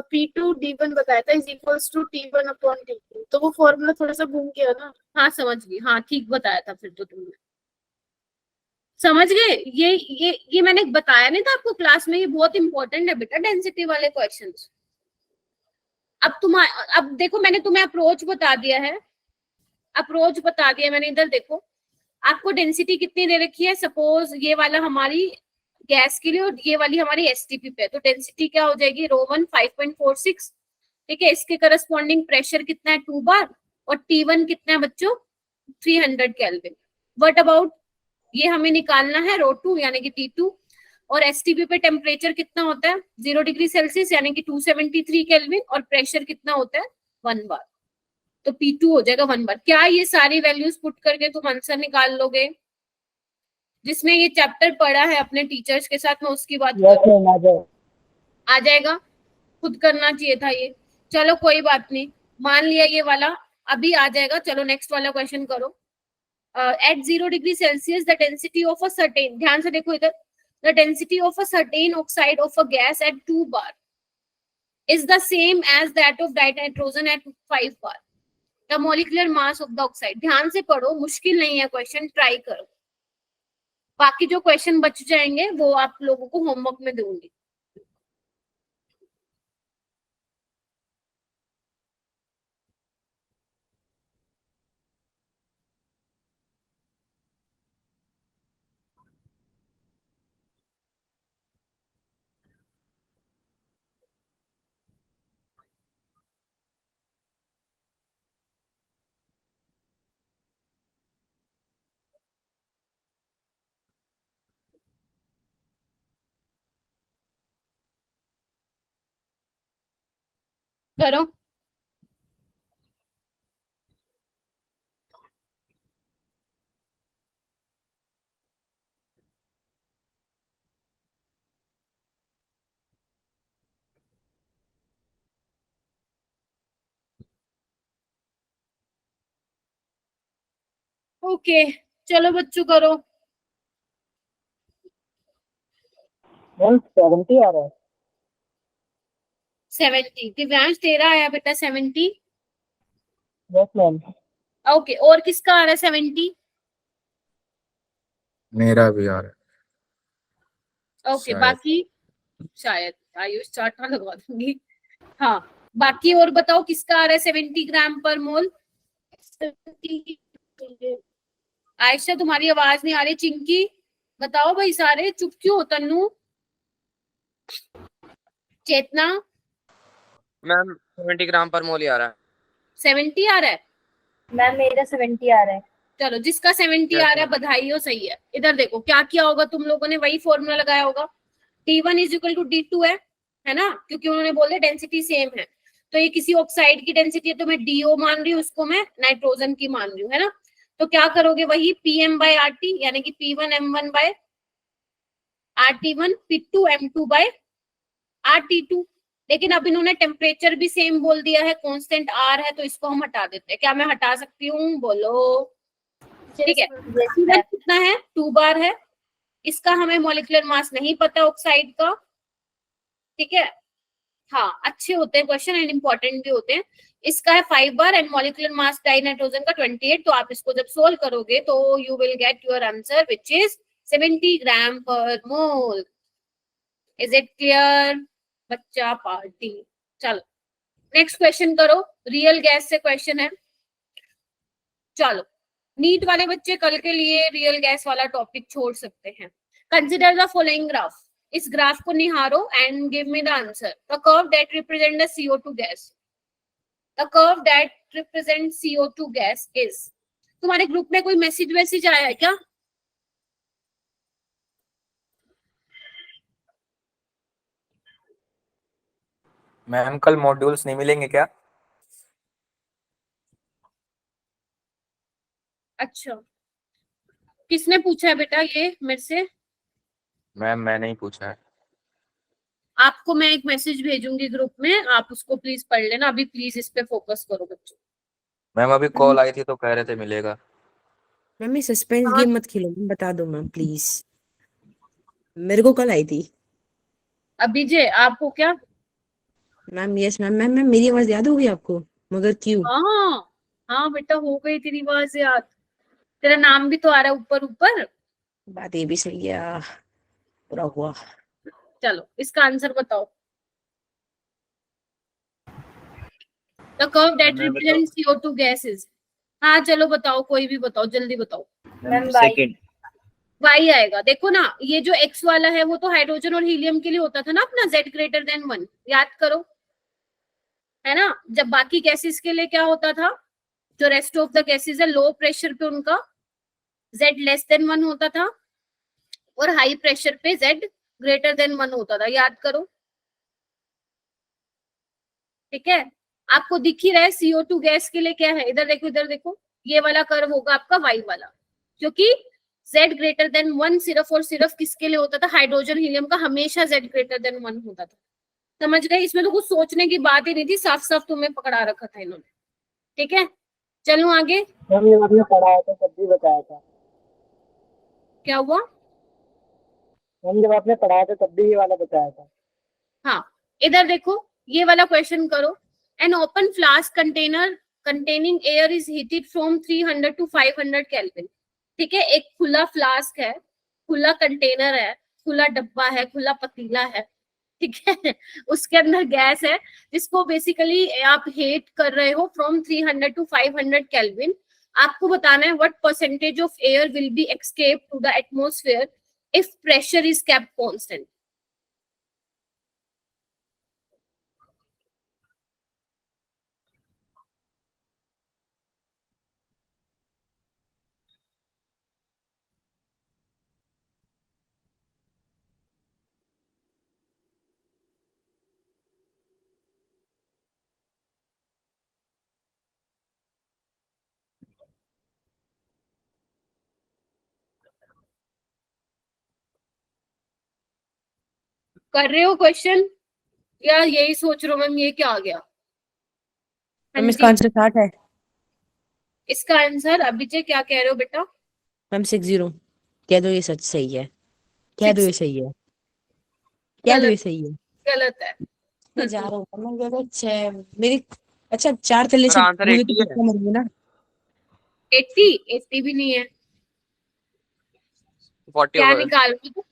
P2 D1 बताया था is equals to T1 upon T2, तो वो फॉर्मूला थोड़ा सा घूम गया ना। हाँ समझ गई, हाँ ठीक बताया था फिर तो तुमने, समझ गए। ये मैंने बताया नहीं था आपको क्लास में, ये बहुत इंपॉर्टेंट है बेटा डेंसिटी वाले क्वेश्चंस। अब देखो मैंने तुम्हें अप्रोच बता दिया है, अप्रोच बता दिया मैंने। इधर देखो, आपको डेंसिटी कितनी दे रखी है, सपोज ये वाला हमारी गैस के लिए और ये वाली हमारी एसटीपी पे, तो डेंसिटी क्या हो जाएगी, ρ1 5.46, ठीक है। इसके करस्पॉन्डिंग प्रेशर कितना है, 2 बार, और T1 कितना है बच्चों, 300 केल्विन। व्हाट अबाउट, ये हमें निकालना है ρ2 यानी कि T2, और एसटीपी पे टेम्परेचर कितना होता है 0 डिग्री सेल्सियस यानी कि 273 केल्विन, और प्रेशर कितना होता है 1 बार, तो P2 हो जाएगा 1 बार। क्या ये सारी वैल्यूज पुट करके तुम आंसर निकाल लोगे? जिसने ये चैप्टर पढ़ा है अपने टीचर्स के साथ, मैं उसकी बात यस मैम, आ जाएगा, खुद करना चाहिए था ये। चलो कोई बात नहीं, मान लिया ये वाला अभी आ जाएगा। चलो नेक्स्ट वाला क्वेश्चन करो। At 0 degree Celsius the density of a certain, ध्यान से देखो इधर, the density of a certain oxide of a gas at 2 bar is the same as that of dinitrogen at 5 bar. The molecular mass of the oxide. ध्यान से पढ़ो, मुश्किल नहीं है क्वेश्चन, ट्राई करो. बाकी जो क्वेश्चन बच जाएंगे वो आप लोगों को होमवर्क में दूंगी. करो. ओके, चलो बच्चों करो. मैम 70 आ रहा है. 70. दिव्यांश तेरा आया बेटा 70. Yes ma'am. ओके, और किसका आ रहा है 70? मेरा भी आ रहा है ओके, शायद। बाकी शायद आयुष चार्टा लगवा दूंगी. हाँ, बाकी और बताओ किसका आ रहा है 70 ग्राम पर मोल? आयशा तुम्हारी आवाज नहीं आ रही. चिंकी बताओ भाई, सारे चुप क्यों हो? तन्नू, चेतना, मैम 70 ग्राम पर मोल ही आ रहा है. 70 आ रहा है. मैम मेरा 70 आ रहा है. चलो, जिसका 70 आ रहा है बधाई हो, सही है. इधर देखो क्या किया होगा तुम लोगों ने, वही फॉर्मूला लगाया होगा. T1 is equal to D2 है ना, क्योंकि उन्होंने बोले डेंसिटी सेम है. तो ये किसी ऑक्साइड की डेंसिटी है तो मैं DO मान रही हूँ, उसको मैं नाइट्रोजन की मान रही हूँ, है ना. तो क्या करोगे, वही PM बाय RT, यानी कि P1 M1 bye RT1, P2 M2 bye RT2. लेकिन अब इन्होंने टेम्परेचर भी सेम बोल दिया है, कांस्टेंट R है, तो इसको हम हटा देते हैं. क्या मैं हटा सकती हूँ? बोलो. ठीक है. P1 कितना है? 2 बार है. इसका हमें मॉलिक्यूलर मास नहीं पता ऑक्साइड का. ठीक है. हाँ, अच्छे होते हैं क्वेश्चन एंड इंपॉर्टेंट भी होते हैं. इसका है 5 बार एंड मॉलिक्यूलर मास डाइनाइट्रोजन का 28. तो आप इसको जब सोल्व करोगे तो you will get your answer which is 70 ग्राम पर मोल. इज इट क्लियर बच्चा पार्टी? चलो नेक्स्ट क्वेश्चन करो. रियल गैस से क्वेश्चन है. चलो, नीट वाले बच्चे कल के लिए रियल गैस वाला टॉपिक छोड़ सकते हैं. Consider the following graph. इस ग्राफ को निहारो and give me the answer. The curve that represent the CO2 gas. The curve that represent CO2 gas is. तुम्हारे ग्रुप में कोई मैसेज आया है क्या? मैम कल मॉड्यूल्स नहीं मिलेंगे क्या? अच्छा, किसने पूछा है बेटा ये मेरे से? मैम मैंने ही पूछा है. आपको मैं एक मैसेज भेजूंगी ग्रुप में, आप उसको प्लीज पढ़ लेना. अभी प्लीज इस पे फोकस करो बच्चों. मैम अभी कॉल आई थी तो कह रहे थे मिलेगा. मैम ये सस्पेंस हाँ। गेम मत खेलो, मैम बता दो मैम प्लीज. मेरे को कल आई थी. अभी जे आपको क्या? Ma'am yes ma'am. मैम मेरी आवाज याद होगी आपको, मगर क्यों? हाँ हाँ बेटा, हो गई तेरी आवाज याद. तेरा नाम भी तो आ रहा है ऊपर ऊपर. बात ये भी सही है, पूरा हुआ. चलो इसका आंसर बताओ. द कर्व दैट मैं रिप्रेजेंट CO2 गैसेस. हाँ चलो बताओ, कोई भी बताओ, जल्दी बताओ. सेकंड. वाई आएगा. देखो ना, ये जो एक्स वाला है वो तो हाइड्रोजन और हीलियम के लिए होता था ना अपना, Z ग्रेटर देन 1. याद करो, है ना. जब बाकी गैसेस के लिए क्या होता था, जो रेस्ट ऑफ द गैसेस है, लो प्रेशर पे उनका Z लेस देन 1 होता था और हाई प्रेशर पे Z ग्रेटर देन 1 होता था. याद करो. ठीक है. आपको दिख ही रहा है CO2 गैस के लिए क्या है. इधर देखो, इधर देखो, ये वाला कर्व होगा आपका वाई वाला, क्योंकि Z ग्रेटर देन 1 सिर्फ और सिर्फ किसके लिए होता था? हाइड्रोजन हीलियम का हमेशा Z ग्रेटर देन 1 होता था. समझ गए? इसमें तो कुछ सोचने की बात ही नहीं थी, साफ साफ तुम्हें पकड़ा रखा था इन्होंने. ठीक है, चलो आगे. मैम ये आपने पढ़ाया था, तब भी बताया था. क्या हुआ? हम जब आपने पढ़ाया था तब भी ये वाला बताया था। हाँ, इधर देखो, ये वाला क्वेश्चन करो। An open flask container containing air is heated from 300 to 500 Kelvin। ठीक है, एक खुला फ्लास्क है, खुला कंटेनर है, खुला डब्बा है, खुला पतीला है, ठीक है, उसके अंदर गैस है जिसको बेसिकली आप हीट कर रहे हो फ्रॉम 300 टू 500 केल्विन। आपको बताना है what percentage of air will be escape to the atmosphere if pressure is kept constant. कर रहे हो क्वेश्चन या यही सोच रहे हो मैम ये क्या आ गया? हाँ मैम इसका जी, आंसर 60 है। इसका आंसर अभिजय क्या कह रहे हो बेटा? मैम 60। कह दो ये सच सही है, कह दो ये सही है, कह दो ये गलत, सही है। गलत है। मैं जा रहा हूँ, मैं कह रहा हूँ 6 मेरी। अच्छा 4 तले से मेरा आंसर मुझे 80 तो है। पक्का मरूंगी ना। 80 भी नहीं है। 40 क्या होगा। निकालोगे तो?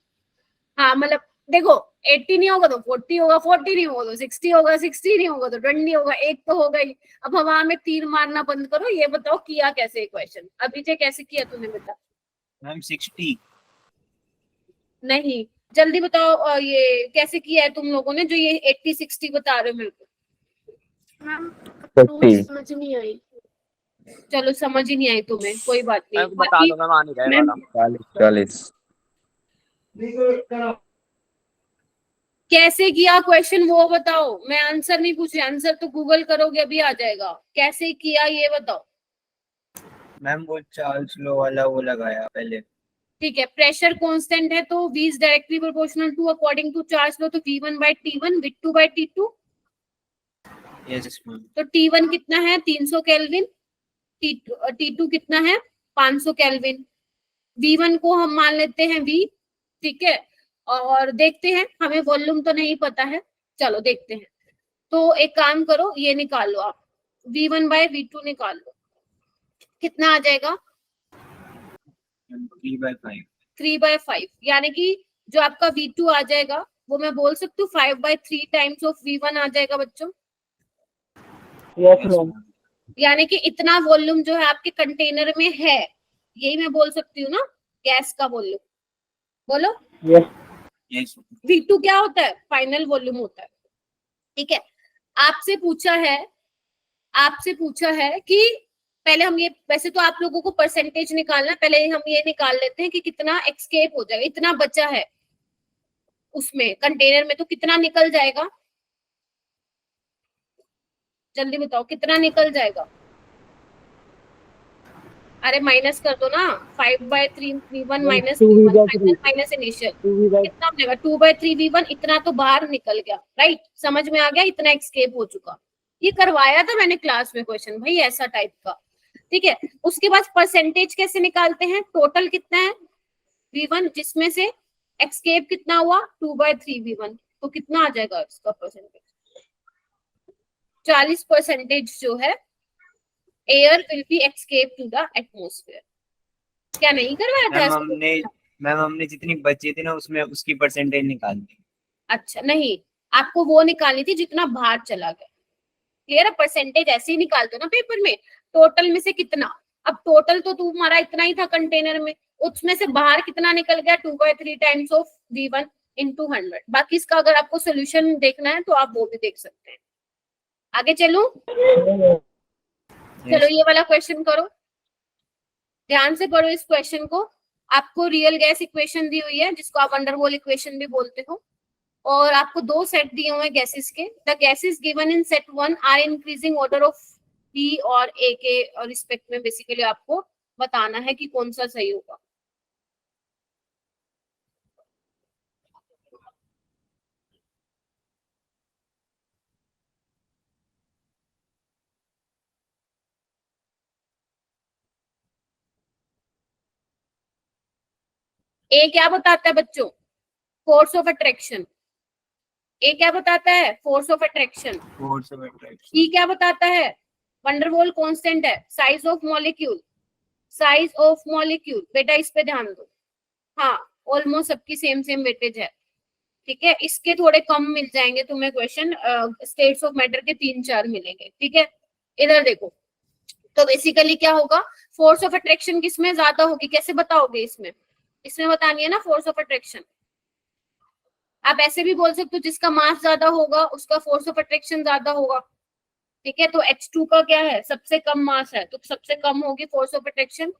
हाँ मतलब देखो, 80 नहीं होगा तो 40 होगा, 40 नहीं होगा तो 60 होगा, 60 नहीं होगा तो 20 होगा, एक तो होगा ही। अब हवा में तीर मारना बंद करो, ये बताओ किया कैसे क्वेश्चन? अभिजय कैसे किया तूने बता? मैम 60। नहीं, जल्दी बताओ ये कैसे किया है तुम लोगों ने जो ये 80 60 बता रहे हो मेरे को? मैम 50। समझ नहीं आई। चलो समझ ही नहीं आई तुम्हें, कोई बात नहीं। मैं बता बाकी दो, मैं मान नहीं रहा ये मैम वाला। 40। कैसे किया क्वेश्चन वो बताओ, मैं आंसर नहीं पूछ रही, आंसर तो गूगल करोगे अभी आ जाएगा। कैसे किया ये बताओ। मैम वो चार्ल्स लो वाला वो लगाया पहले। ठीक है, प्रेशर कांस्टेंट है तो V is directly proportional to according to charge लो, तो V1 by T1, V2 by T2। Yes ma'am. तो T1 कितना है? 300 केल्विन। T2 कितना है? 500 केल्विन। V1 को हम मान लेते हैं V, ठीक है, और देखते हैं, हमें वॉल्यूम तो नहीं पता है, चलो देखते हैं। तो एक काम करो, ये निकाल लो आप, V1 by V2 निकाल लो, कितना आ जाएगा? 3/5। 3/5, यानी कि जो आपका V2 आ जाएगा वो मैं बोल सकती हूँ 5/3 टाइम्स ऑफ V1 आ जाएगा बच्चों। Yes ma'am. यानी कि इतना वॉल्यूम जो है आपके कंटेनर में है, यही मैं बोल सकती हूँ ना, गैस का वॉल्यूम। बोलो। यस। यस। V2 क्या होता है? फाइनल वॉल्यूम होता है, ठीक है। आपसे पूछा है कि पहले हम ये, वैसे तो आप लोगों को परसेंटेज निकालना है, पहले हम ये निकाल लेते हैं कि कितना एक्सकेप हो जाएगा, इतना बचा है उसमें कंटेनर में, तो कितना निकल जाएगा? जल्दी बताओ कितना निकल जाएगा? अरे माइनस कर दो ना, 5/3 V1 minus 2V V1 by 3। Final minus initial, 2V by कितना हो जाएगा? 2/3 V1, इतना तो बाहर निकल गया, राइट? समझ में आ गया, इतना एक्सकेप हो चुका। ये करवाया था मैंने क्लास में क्वेश्चन भाई, ऐसा टाइप का, ठीक है। उसके बाद परसेंटेज कैसे निकालते हैं? टोटल कितना है V1 जिसमें से एक्सकेप कितना हुआ? 2/3 V1, तो कितना आ जाएगा इसका परसेंटेज? 40% जो है air will be escape to the atmosphere. क्या नहीं करवाया था मैम ऐसा? हमने जितनी बची थी ना उसमें उसकी परसेंटेज निकाल दी। अच्छा नहीं, आपको वो निकालनी थी जितना बाहर चला गया। क्लियर है? परसेंटेज ऐसे ही निकाल दो ना पेपर में, टोटल में से कितना। अब टोटल तो तुम्हारा इतना ही था कंटेनर में, उसमें से बाहर कितना निकल गया? 2/3 टाइम्स ऑफ V1 into 100। बाकी इसका अगर आपको सोल्यूशन देखना है तो आप वो भी देख सकते हैं। आगे चलूं? चलो ये वाला क्वेश्चन करो, ध्यान से पढ़ो इस क्वेश्चन को। आपको रियल गैस इक्वेशन दी हुई है जिसको आप अंडरवॉल इक्वेशन भी बोलते हो, और आपको दो सेट दिए हुए हैं गैसेस के। The gases given in set 1 are increasing order of B और ए के रिस्पेक्ट में बेसिकली आपको बताना है कि कौन सा सही होगा। ए क्या बताता है बच्चों? Force of attraction. ए क्या बताता है? Force of attraction. Force of attraction. ई क्या बताता है? वंडरवॉल कांस्टेंट है। Size of molecule, size of molecule, बेटा इस पे ध्यान दो। हाँ, ऑलमोस्ट सबकी सेम सेम वेटेज है, ठीक है। इसके थोड़े कम मिल जाएंगे तुम्हें क्वेश्चन, स्टेट्स ऑफ मैटर के 3-4 मिलेंगे, ठीक है। इधर देखो, तो बेसिकली क्या होगा, फोर्स ऑफ अट्रैक्शन किसमें ज्यादा होगी, कैसे बताओगे? इसमें बतानी है ना फोर्स ऑफ अट्रैक्शन। आप ऐसे भी बोल सकते हो जिसका मास ज्यादा होगा उसका फोर्स ऑफ अट्रैक्शन ज्यादा होगा, ठीक है। तो H2 का क्या है? सबसे कम मास है, तो सबसे कम होगी फोर्स ऑफ अट्रैक्शन,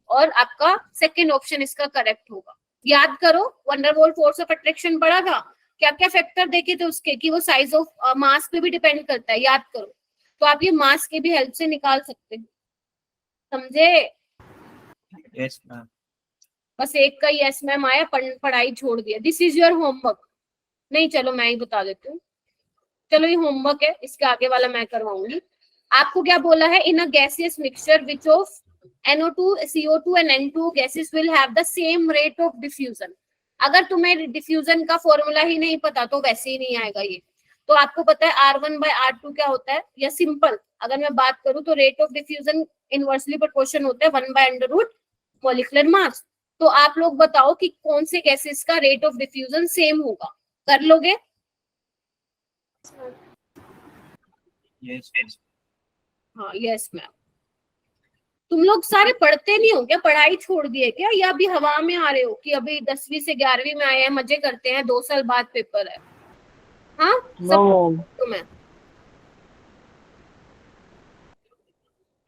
और आपका सेकंड ऑप्शन इसका करेक्ट होगा। याद करो, वंडरवॉल फोर्स ऑफ अट्रैक्शन पढ़ा था, क्या क्या फैक्टर देखे थे उसके, कि वो साइज ऑफ मास पे भी डिपेंड करता है, याद करो। तो आप ये मास के भी हेल्प से निकाल सकते हैं, समझे? Yes ma'am. बस एक का यस मैम आया, पढ़ाई छोड़ दिया। This is your homework. नहीं, चलो मैं ही बता देती हूँ। चलो ये होमवर्क है, इसके आगे वाला मैं करवाऊंगी। आपको क्या बोला है? In a gaseous mixture which of NO2, CO2 and N2 gases will have the same rate of diffusion। अगर तुम्हें डिफ्यूजन का फॉर्मूला ही नहीं पता तो वैसे ही नहीं आएगा ये। तो आपको पता है R1/R2 क्या होता है, या सिंपल अगर मैं बात करूं तो rate of diffusion inversely proportion होता है 1/√, मॉलिक्यूलर मास। तो आप लोग बताओ कि कौन से गैसेस का रेट ऑफ डिफ्यूजन सेम होगा, कर लोगे? यस। हाँ, यस मैम। तुम लोग सारे पढ़ते नहीं हो क्या? पढ़ाई छोड़ दिए क्या, या अभी हवा में आ रहे हो कि अभी 10वीं से 11वीं में आए हैं, मजे करते हैं, 2 साल बाद पेपर है? हाँ सब तुम्हें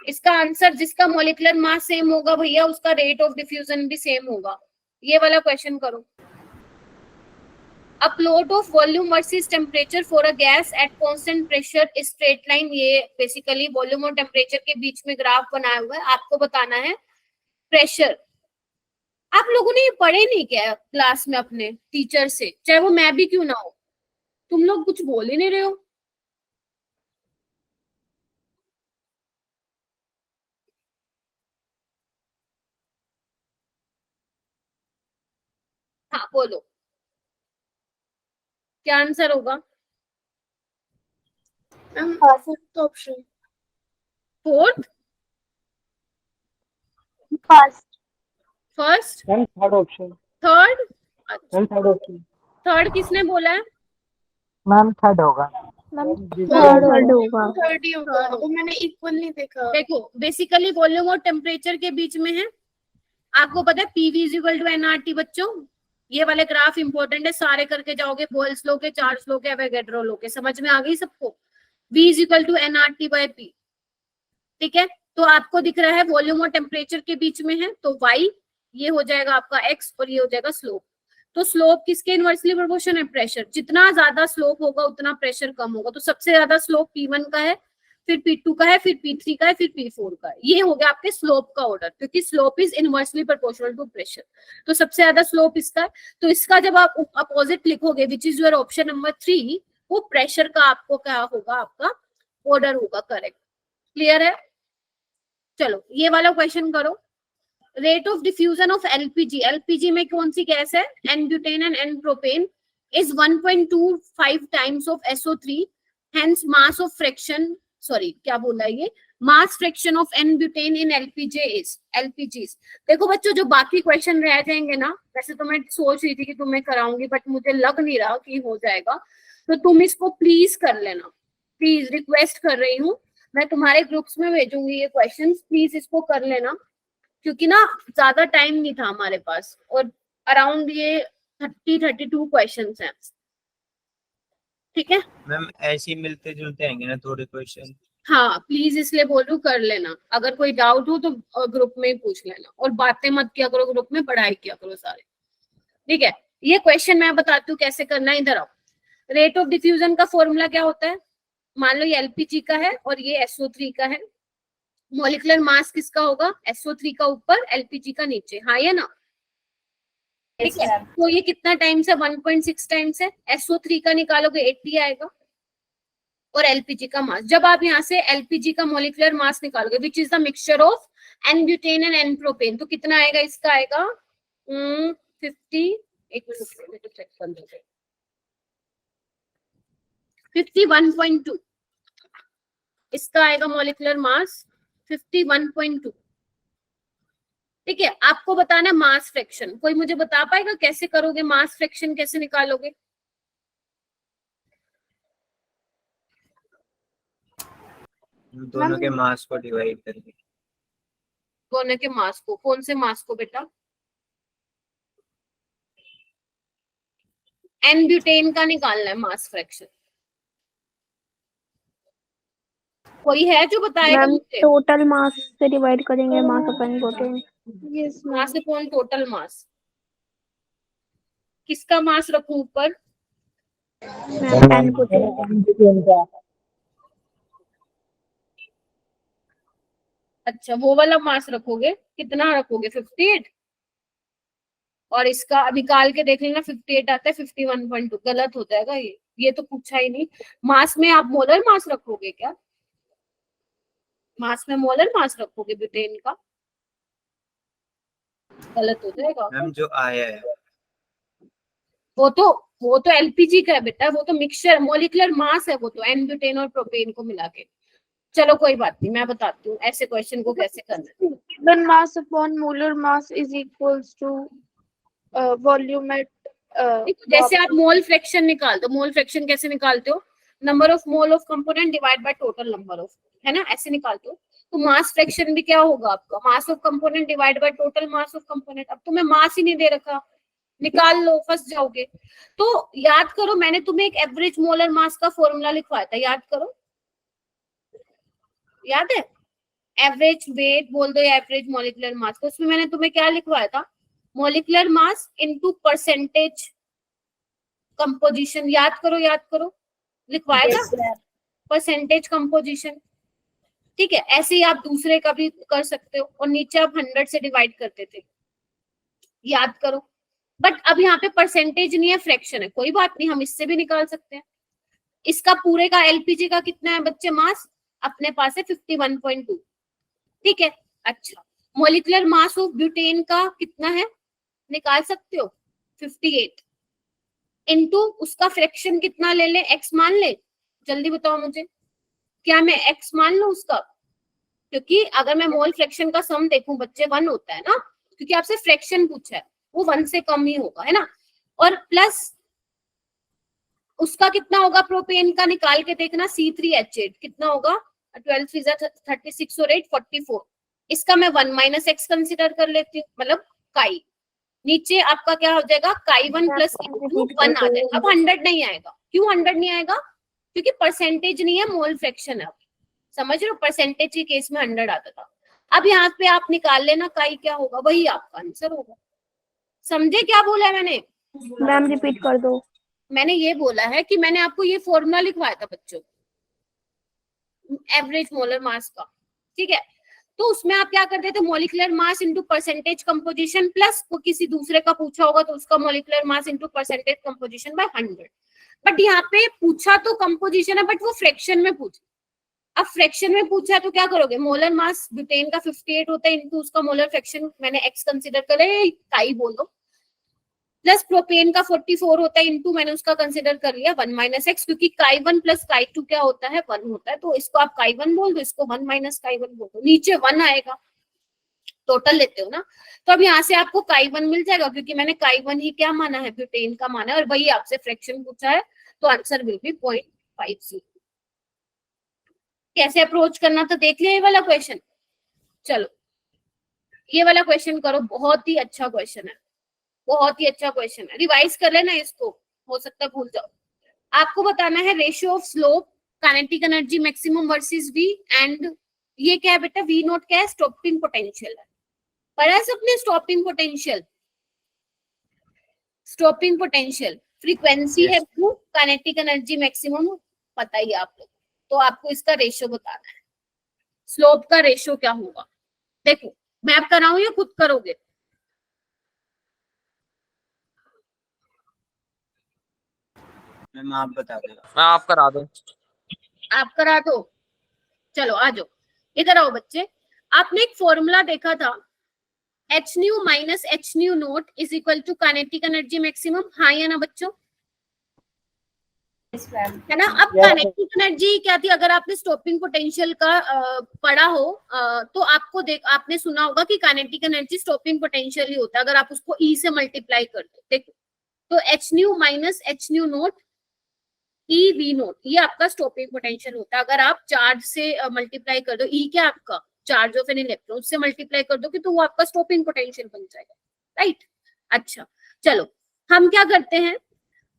इसका आंसर, जिसका मॉलिक्यूलर मास सेम होगा भैया उसका रेट ऑफ डिफ्यूजन भी सेम होगा। ये वाला क्वेश्चन करो। A plot of volume versus temperature for a gas at constant pressure is straight line। ये बेसिकली वॉल्यूम और टेम्परेचर के बीच में ग्राफ बनाया हुआ है, आपको बताना है प्रेशर। आप लोगों ने ये पढ़े नहीं क्या क्लास में अपने टीचर से, चाहे वो मैं भी क्यों ना हो? तुम लोग कुछ बोल ही नहीं रहे हो। हाँ बोलो, क्या आंसर होगा? Fourth option. Fourth? First. First? Ma'am third option. Third? Ma'am third option. Third किसने बोला है? मैम थर्ड होगा। थर्ड होगा। थर्ड ही होगा, वो मैंने इक्वल नहीं देखा। देखो बेसिकली वॉल्यूम और टेम्परेचर के बीच में है। आपको पता है PV = nRT बच्चों। ये वाले ग्राफ इंपॉर्टेंट है, सारे करके जाओगे, बोयल्स लो के, चार्ल्स लो के, एवोगैड्रो लो के। समझ में आ गई सबको? V = nRT/P, ठीक है। तो आपको दिख रहा है वॉल्यूम और टेम्परेचर के बीच में है, तो Y ये हो जाएगा आपका X, और ये हो जाएगा स्लोप। तो स्लोप किसके इनवर्सली प्रोपोर्शन है? प्रेशर। जितना ज्यादा स्लोप होगा उतना प्रेशर कम होगा। तो सबसे ज्यादा स्लोप P1 का है, फिर P2 का है, फिर P3 का है, फिर P4 का है। ये हो गया आपके स्लोप का ऑर्डर, क्योंकि slope is inversely proportional to pressure. तो सबसे ज्यादा स्लोप इसका है। तो इसका जब आप अपोजिट लिखोगे, which is your option number 3, वो प्रेशर का आपको क्या होगा, आपका ऑर्डर होगा करेक्ट। क्लियर है? चलो ये वाला क्वेश्चन करो। Rate of diffusion of LPG, LPG में कौन सी गैस है? N-ब्यूटेन and N-प्रोपेन is 1.25 times of SO3, hence mass of friction, sorry क्या बोला ये, mass friction of N-butane in LPGs। देखो बच्चों, जो बाकी क्वेश्चन रह जाएंगे ना, वैसे तो मैं सोच रही थी कि तुम्हें कराऊंगी, बट मुझे लग नहीं रहा कि हो जाएगा, तो तुम इसको प्लीज कर लेना, प्लीज रिक्वेस्ट कर रही हूँ। मैं तुम्हारे ग्रुप्स में भेजूंगी ये क्वेश्चंस, प्लीज इसको कर लेना, क्योंकि ना ज्यादा टाइम नहीं था हमारे पास, और अराउंड ये 30-32 क्वेश्चंस हैं, ठीक है मैम। ऐसे ही मिलते जुलते आएंगे ना थोड़े क्वेश्चन। हाँ प्लीज, इसलिए बोल रही हूँ कर लेना। अगर कोई डाउट हो तो ग्रुप में ही पूछ लेना, और बातें मत किया करो ग्रुप में, पढ़ाई किया करो सारे, ठीक है। ये क्वेश्चन मैं बताती हूँ कैसे करना है, इधर आओ। रेट ऑफ डिफ्यूजन का फॉर्मूला क्या होता है? मान लो ये LPG का है और ये SO3 का है। मॉलिक्यूलर मास किसका होगा? SO3 का ऊपर, LPG का नीचे, हाँ या ना? ठीक है। तो ये कितना टाइम्स है? 1.6 टाइम्स है। SO3 का निकालोगे 80 आएगा, और LPG का मास, जब आप यहाँ से LPG का मॉलिक्यूलर मास निकालोगे, which is the mixture of n butane and n propane, तो कितना आएगा? इसका आएगा 50 एक मिनट चेक कर लेते। 51.2 इसका आएगा मॉलिक्यूलर मास 51.2। ठीक है, आपको बताना है मास फ्रैक्शन। कोई मुझे बता पाएगा कैसे करोगे, मास फ्रैक्शन कैसे निकालोगे? दोनों के मास को डिवाइड करके। दोनों के मास को, कौन से मास को बेटा? एन ब्यूटेन का निकालना है मास फ्रैक्शन। कोई है जो बताएगा मैम मुझे? टोटल मास से डिवाइड करेंगे mass upon protein. Yes mass upon total mass. किसका मास रखूं ऊपर? Ma'am n protein. अच्छा, वो वाला मास रखोगे, कितना रखोगे? 58। और इसका निकाल के देख लेना, 58 आता है 51.2। गलत हो जाएगा ये तो पूछा ही नहीं। मास में आप मोलर मास रखोगे क्या? मास में मोलर मास रखोगे ब्यूटेन का? गलत हो जाएगा। मैम जो आया है वो तो एलपीजी का है बेटा, वो तो मिक्सचर मॉलिक्यूलर मास है, वो तो एन ब्यूटेन और प्रोपेन को मिला के। चलो कोई बात नहीं, मैं बताती हूँ ऐसे क्वेश्चन को कैसे करना है। Given mass upon molar mass is equals to volume at जैसे आप मोल फ्रैक्शन निकाल दो, मोल फ्रैक्शन कैसे निकालते हो? Number of mole of component divide by total number of, है ना, ऐसे निकालते हो। तो मास फ्रैक्शन भी क्या होगा आपका? Mass of component divide by total mass of component. अब तुम्हें मास ही नहीं दे रखा, निकाल लो, फंस जाओगे। तो याद करो, मैंने तुम्हें एक एवरेज मोलर मास का फॉर्मूला लिखवाया था, याद करो, याद है? एवरेज वेट बोल दो या एवरेज मॉलिक्यूलर मास को। उसमें मैंने तुम्हें क्या लिखवाया था? Molecular mass into percentage composition. याद करो, लिखवाया था परसेंटेज कंपोजिशन। ठीक है, ऐसे ही आप दूसरे का भी कर सकते हो। और नीचे आप 100 से डिवाइड करते थे, याद करो। बट अब यहाँ पे परसेंटेज नहीं है, फ्रैक्शन है। कोई बात नहीं, हम इससे भी निकाल सकते हैं। इसका पूरे का एलपीजी का कितना है बच्चे मास? अपने पास है 51.2। ठीक है, अच्छा, मॉलिक्यूलर मास ऑफ ब्यूटेन का कितना है, निकाल सकते हो? 58 इनटू उसका फ्रैक्शन कितना ले ले, एक्स मान ले। जल्दी बताओ मुझे, क्या मैं एक्स मान लूं उसका? क्योंकि अगर मैं मोल फ्रैक्शन का सम देखूं बच्चे 1 होता है ना, क्योंकि आपसे फ्रैक्शन पूछा है, वो 1 से कम ही होगा, है ना। और प्लस उसका कितना होगा प्रोपेन का, निकाल के देखना। C3H8 कितना होगा? 12 3 36 और 8 44। इसका मैं 1 माइनस एक्स कंसिडर कर लेती हूँ, मतलब काई। नीचे आपका क्या हो जाएगा? काई 1 प्लस 1 आ जाएगा। अब 100 नहीं आएगा। क्यों 100 नहीं आएगा? क्योंकि परसेंटेज नहीं है, मोल फ्रैक्शन है। समझ रहे हो, परसेंटेज के केस में 100 आता था। अब यहाँ पे आप निकाल लेना काई क्या होगा, वही आपका आंसर होगा। समझे क्या बोला है मैंने? मैम रिपीट कर दो। मैंने ये बोला है कि मैंने आपको ये फॉर्मूला लिखवाया था बच्चों, एवरेज मोलर मास का। ठीक है, तो उसमें आप क्या करते थे? Molecular mass into percentage composition plus को किसी दूसरे का पूछा होगा तो उसका molecular mass into percentage composition bye 100। But यहाँ पे पूछा तो कंपोजिशन है, बट वो फ्रैक्शन में पूछा। अब फ्रैक्शन में पूछा तो क्या करोगे? मोलर मास ब्यूटेन का 58 होता है इनटू उसका मोलर फ्रैक्शन, मैंने एक्स कंसीडर करे, काई बोल दो, प्लस प्रोपेन का 44 होता है इनटू मैंने उसका कंसीडर कर लिया 1 माइनस एक्स, क्योंकि काई 1 प्लस काई 2 क्या होता है? 1 होता है। तो इसको आप काई 1 बोल दो, इसको 1 माइनस काई 1 बोल दो। नीचे 1 आएगा, टोटल लेते हो ना, तो अब यहाँ से आपको काई 1 मिल जाएगा, क्योंकि मैंने काई 1 ही क्या माना है? ब्यूटेन का माना है, और वही आपसे फ्रैक्शन पूछा है, तो आंसर विल बी 0.50। कैसे अप्रोच करना तो देख लिया ये वाला क्वेश्चन। चलो ये वाला क्वेश्चन करो, बहुत ही अच्छा क्वेश्चन है, बहुत ही अच्छा क्वेश्चन है। रिवाइज कर लेना इसको, हो सकता है भूल जाओ। आपको बताना है ratio of slope, kinetic energy maximum versus V, and ये क्या है बेटा? वी नॉट क्या है? स्टॉपिंग पोटेंशियल है। पढ़ा है सबने stopping potential? Stopping potential frequency है, काइनेटिक एनर्जी मैक्सिमम पता ही आप लोग। तो आपको इसका रेशियो बताना है, स्लोप का रेशियो क्या होगा। देखो मैप कराऊं या खुद करोगे? मैम आप बता दो। मैं आप करा दो। आप करा दो। चलो आ जाओ, इधर आओ बच्चे। आपने एक फॉर्मूला देखा था H nu minus H nu naught is equal to kinetic energy maximum, हाँ या ना बच्चों, है ना। अब Yes, काइनेटिक एनर्जी क्या थी, अगर आपने स्टॉपिंग पोटेंशियल का पढ़ा हो तो आपको आपने सुना होगा कि काइनेटिक एनर्जी स्टॉपिंग पोटेंशियल ही होता है अगर आप उसको ई से मल्टीप्लाई कर दो। देखो तो H nu minus H nu note E V note, ये आपका स्टॉपिंग पोटेंशियल होता है। अगर आप चार्ज से मल्टीप्लाई कर दो, ई क्या आपका चार्ज ऑफ एन इलेक्ट्रॉन, उससे मल्टीप्लाई कर दो कि तो वो आपका स्टॉपिंग पोटेंशियल बन जाएगा, राइट। अच्छा चलो हम क्या करते हैं,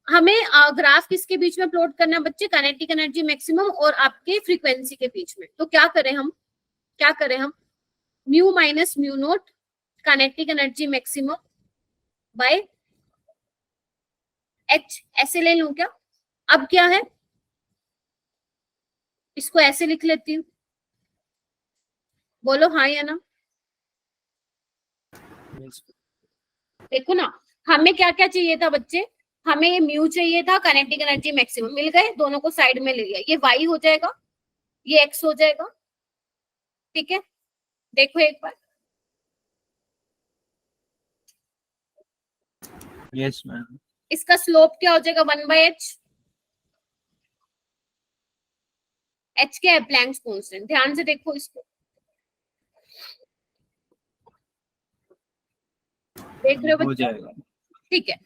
हमें ग्राफ किसके बीच में प्लॉट करना है बच्चे, काइनेटिक एनर्जी मैक्सिमम और आपके फ्रीक्वेंसी के बीच में। तो क्या करें हम mu minus mu naught kinetic energy maximum by H, ऐसे ले लूं क्या। अब क्या है, इसको ऐसे लिख लेती हूँ, बोलो हाँ या ना। देखो ना, हमें क्या क्या चाहिए था बच्चे, हमें ये म्यू चाहिए था, काइनेटिक एनर्जी मैक्सिमम मिल गए, दोनों को साइड में ले लिया, ये वाई हो जाएगा, ये एक्स हो जाएगा, ठीक है। देखो एक बार, यस मैम। इसका स्लोप क्या हो जाएगा 1/h, h क्या है प्लैंक्स कांस्टेंट, ध्यान से देखो इसको, देख रहे हो हो बच्चे, जाएगा। ठीक है।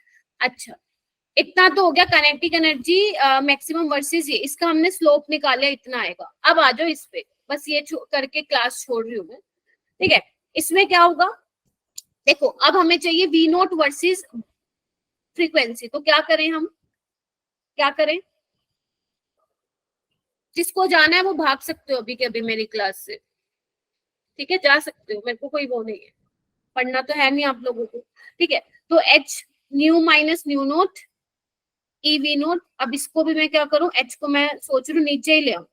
अच्छा इतना तो हो गया काइनेटिक एनर्जी मैक्सिमम वर्सेस ये, इसका हमने स्लोप निकाला, इतना आएगा। अब आ जाओ इस पे, बस ये करके क्लास छोड़ रही हूँ मैं, ठीक है। इसमें क्या होगा, देखो अब हमें चाहिए वी नोट वर्सेस फ्रीक्वेंसी, तो क्या करें हम, क्या करें, जिसको जाना है वो भाग सकते हो अभी के अभी मेरी क्लास से, ठीक है, जा सकते हो, मेरे को कोई वो नहीं है, पढ़ना तो है नहीं आप लोगों को, ठीक है। तो H nu minus new note E V note, अब इसको भी मैं क्या करूं, एच को मैं सोच रही हूँ नीचे ही ले आऊं,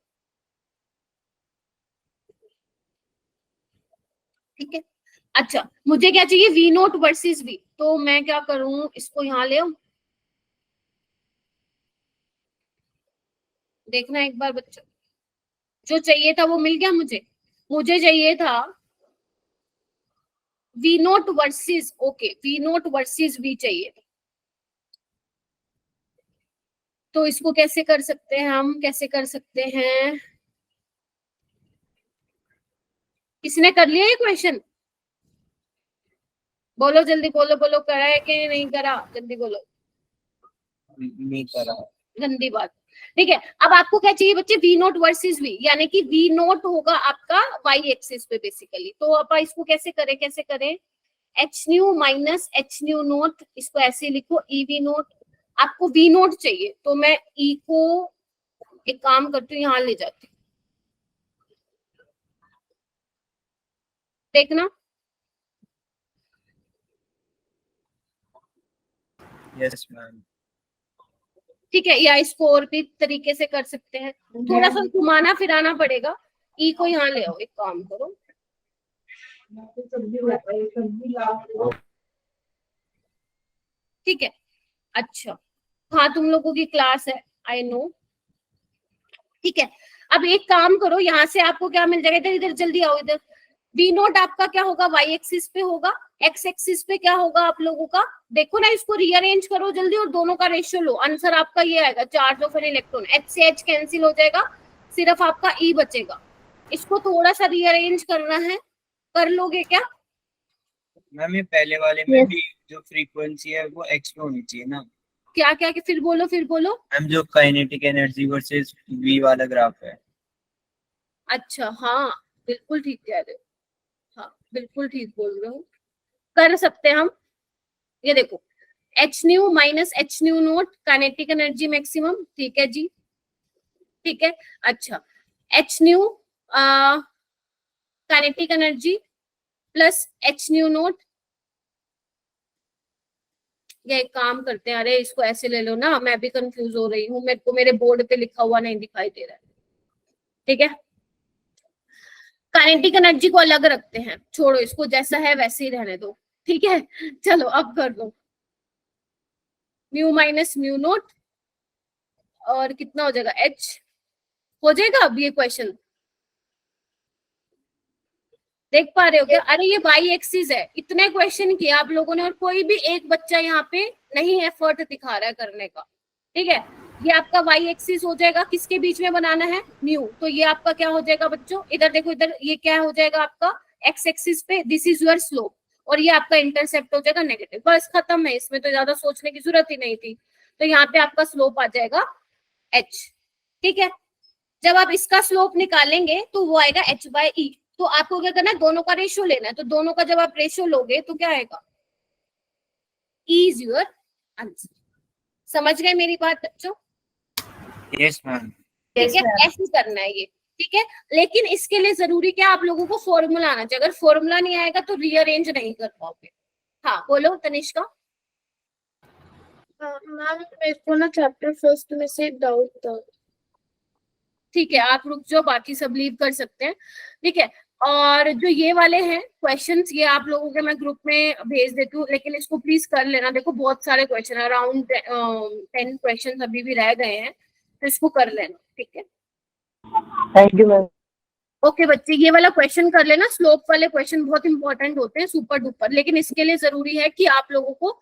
ठीक है। अच्छा मुझे क्या चाहिए, वी नोट वर्सेस वी, तो मैं क्या करूं, इसको यहाँ ले आऊं, देखना एक बार बच्चों, जो चाहिए था वो मिल गया मुझे चाहिए था V naught versus, okay V naught versus V चाहिए, तो इसको कैसे कर सकते हैं हम, कैसे कर सकते हैं, किसने कर लिया ये क्वेश्चन, बोलो जल्दी, बोलो करा है कि नहीं करा, जल्दी बोलो, नहीं करा। गंदी बात, ठीक है। अब आपको क्या चाहिए बच्चे, वी नोट वर्सेस वी, यानी कि वी नोट होगा आपका वाई एक्सिस पे बेसिकली, तो आप इसको कैसे करें, H nu minus H nu note, इसको ऐसे लिखो ई वी नोट, आपको वी नोट चाहिए, तो मैं ई को एक काम करती हूँ यहाँ ले जाती हूँ, देखना, यस मैम। ठीक है। या इसको और भी तरीके से कर सकते हैं, थोड़ा सा घुमाना फिराना पड़ेगा, ई को यहाँ ले आओ, एक काम करो, ठीक है। अच्छा हाँ तुम लोगों की क्लास है, आई नो, ठीक है। अब एक काम करो, यहाँ से आपको क्या मिल जाएगा, इधर इधर जल्दी आओ इधर, वी नोट आपका क्या होगा, वाई एक्सिस पे होगा, एक्स एक्सिस पे क्या होगा आप लोगों का, देखो ना, इसको रीअरेंज करो जल्दी और दोनों का रेशियो लो, आंसर आपका ये आएगा, charge of an electron, H से एच कैंसिल हो जाएगा, सिर्फ आपका ई बचेगा, इसको थोड़ा सा रीअरेंज करना है, कर लोगे क्या, मैम ये पहले वाले में भी जो फ्रीक्वेंसी है वो एक्स पे होनी चाहिए ना। क्या क्या फिर बोलो, मैम जो काइनेटिक एनर्जी वर्सेस वी वाला ग्राफ है। अच्छा हाँ बिल्कुल ठीक कह रहे हो, हाँ बिल्कुल ठीक बोल रहे हो, कर सकते हैं हम, ये देखो H nu minus H nu note kinetic energy maximum, ठीक है जी, ठीक है। अच्छा H new kinetic energy plus H nu note, या एक काम करते हैं, अरे इसको ऐसे ले लो ना, मैं भी कंफ्यूज हो रही हूँ, मेरे को मेरे बोर्ड पे लिखा हुआ नहीं दिखाई दे रहा है, ठीक है। काइनेटिक एनर्जी को अलग रखते हैं, छोड़ो इसको, जैसा है वैसे ही रहने दो, ठीक है। चलो अब कर दो, म्यू माइनस म्यू नोट और कितना हो जाएगा, एच हो जाएगा अब ये क्वेश्चन, देख पा रहे हो क्या? अरे ये वाई एक्सिस है, इतने क्वेश्चन किए आप लोगों ने और कोई भी एक बच्चा यहाँ पे नहीं एफर्ट दिखा रहा है करने का, ठीक है। ये आपका वाई एक्सिस हो जाएगा, किसके बीच में बनाना है, म्यू, तो ये आपका क्या हो जाएगा बच्चों, इधर देखो, इधर ये क्या हो जाएगा आपका एक्स एक्सिस पे, दिस इज योर स्लोप, और ये आपका इंटरसेप्ट हो जाएगा नेगेटिव। बस खत्म है, इसमें तो ज्यादा सोचने की जरूरत ही नहीं थी। तो यहाँ पे आपका स्लोप आ जाएगा h, ठीक है। जब आप इसका स्लोप निकालेंगे तो वो आएगा h बाय ई। तो आपको क्या करना है, दोनों का रेशियो लेना है, तो दोनों का जब आप रेशियो लोगे तो क्या आएगा, E इज योर आंसर। समझ गए मेरी बात बच्चों? Yes ma'am. ठीक है, ऐसे करना है ये, ठीक है। लेकिन इसके लिए जरूरी क्या, आप लोगों को फॉर्मूला आना चाहिए। अगर फॉर्मूला नहीं आएगा तो रीअरेंज नहीं कर पाओगे। हाँ बोलो तनिष्का। मैम मेरे को ना चैप्टर फर्स्ट में से डाउट था। ठीक है, आप रुक जाओ, बाकी सब लीव कर सकते हैं, ठीक है। और जो ये वाले हैं क्वेश्चंस, ये आप लोगों के मैं ग्रुप में भेज देती हूँ, लेकिन इसको प्लीज कर लेना। देखो बहुत सारे क्वेश्चन, अराउंड 10 क्वेश्चन अभी भी रह गए हैं, तो इसको कर लेना, ठीक है। Thank you ma'am. ओके बच्चे, ये वाला क्वेश्चन कर लेना। स्लोप वाले क्वेश्चन बहुत इंपॉर्टेंट होते हैं, सुपर डुपर, लेकिन इसके लिए जरूरी है कि आप लोगों को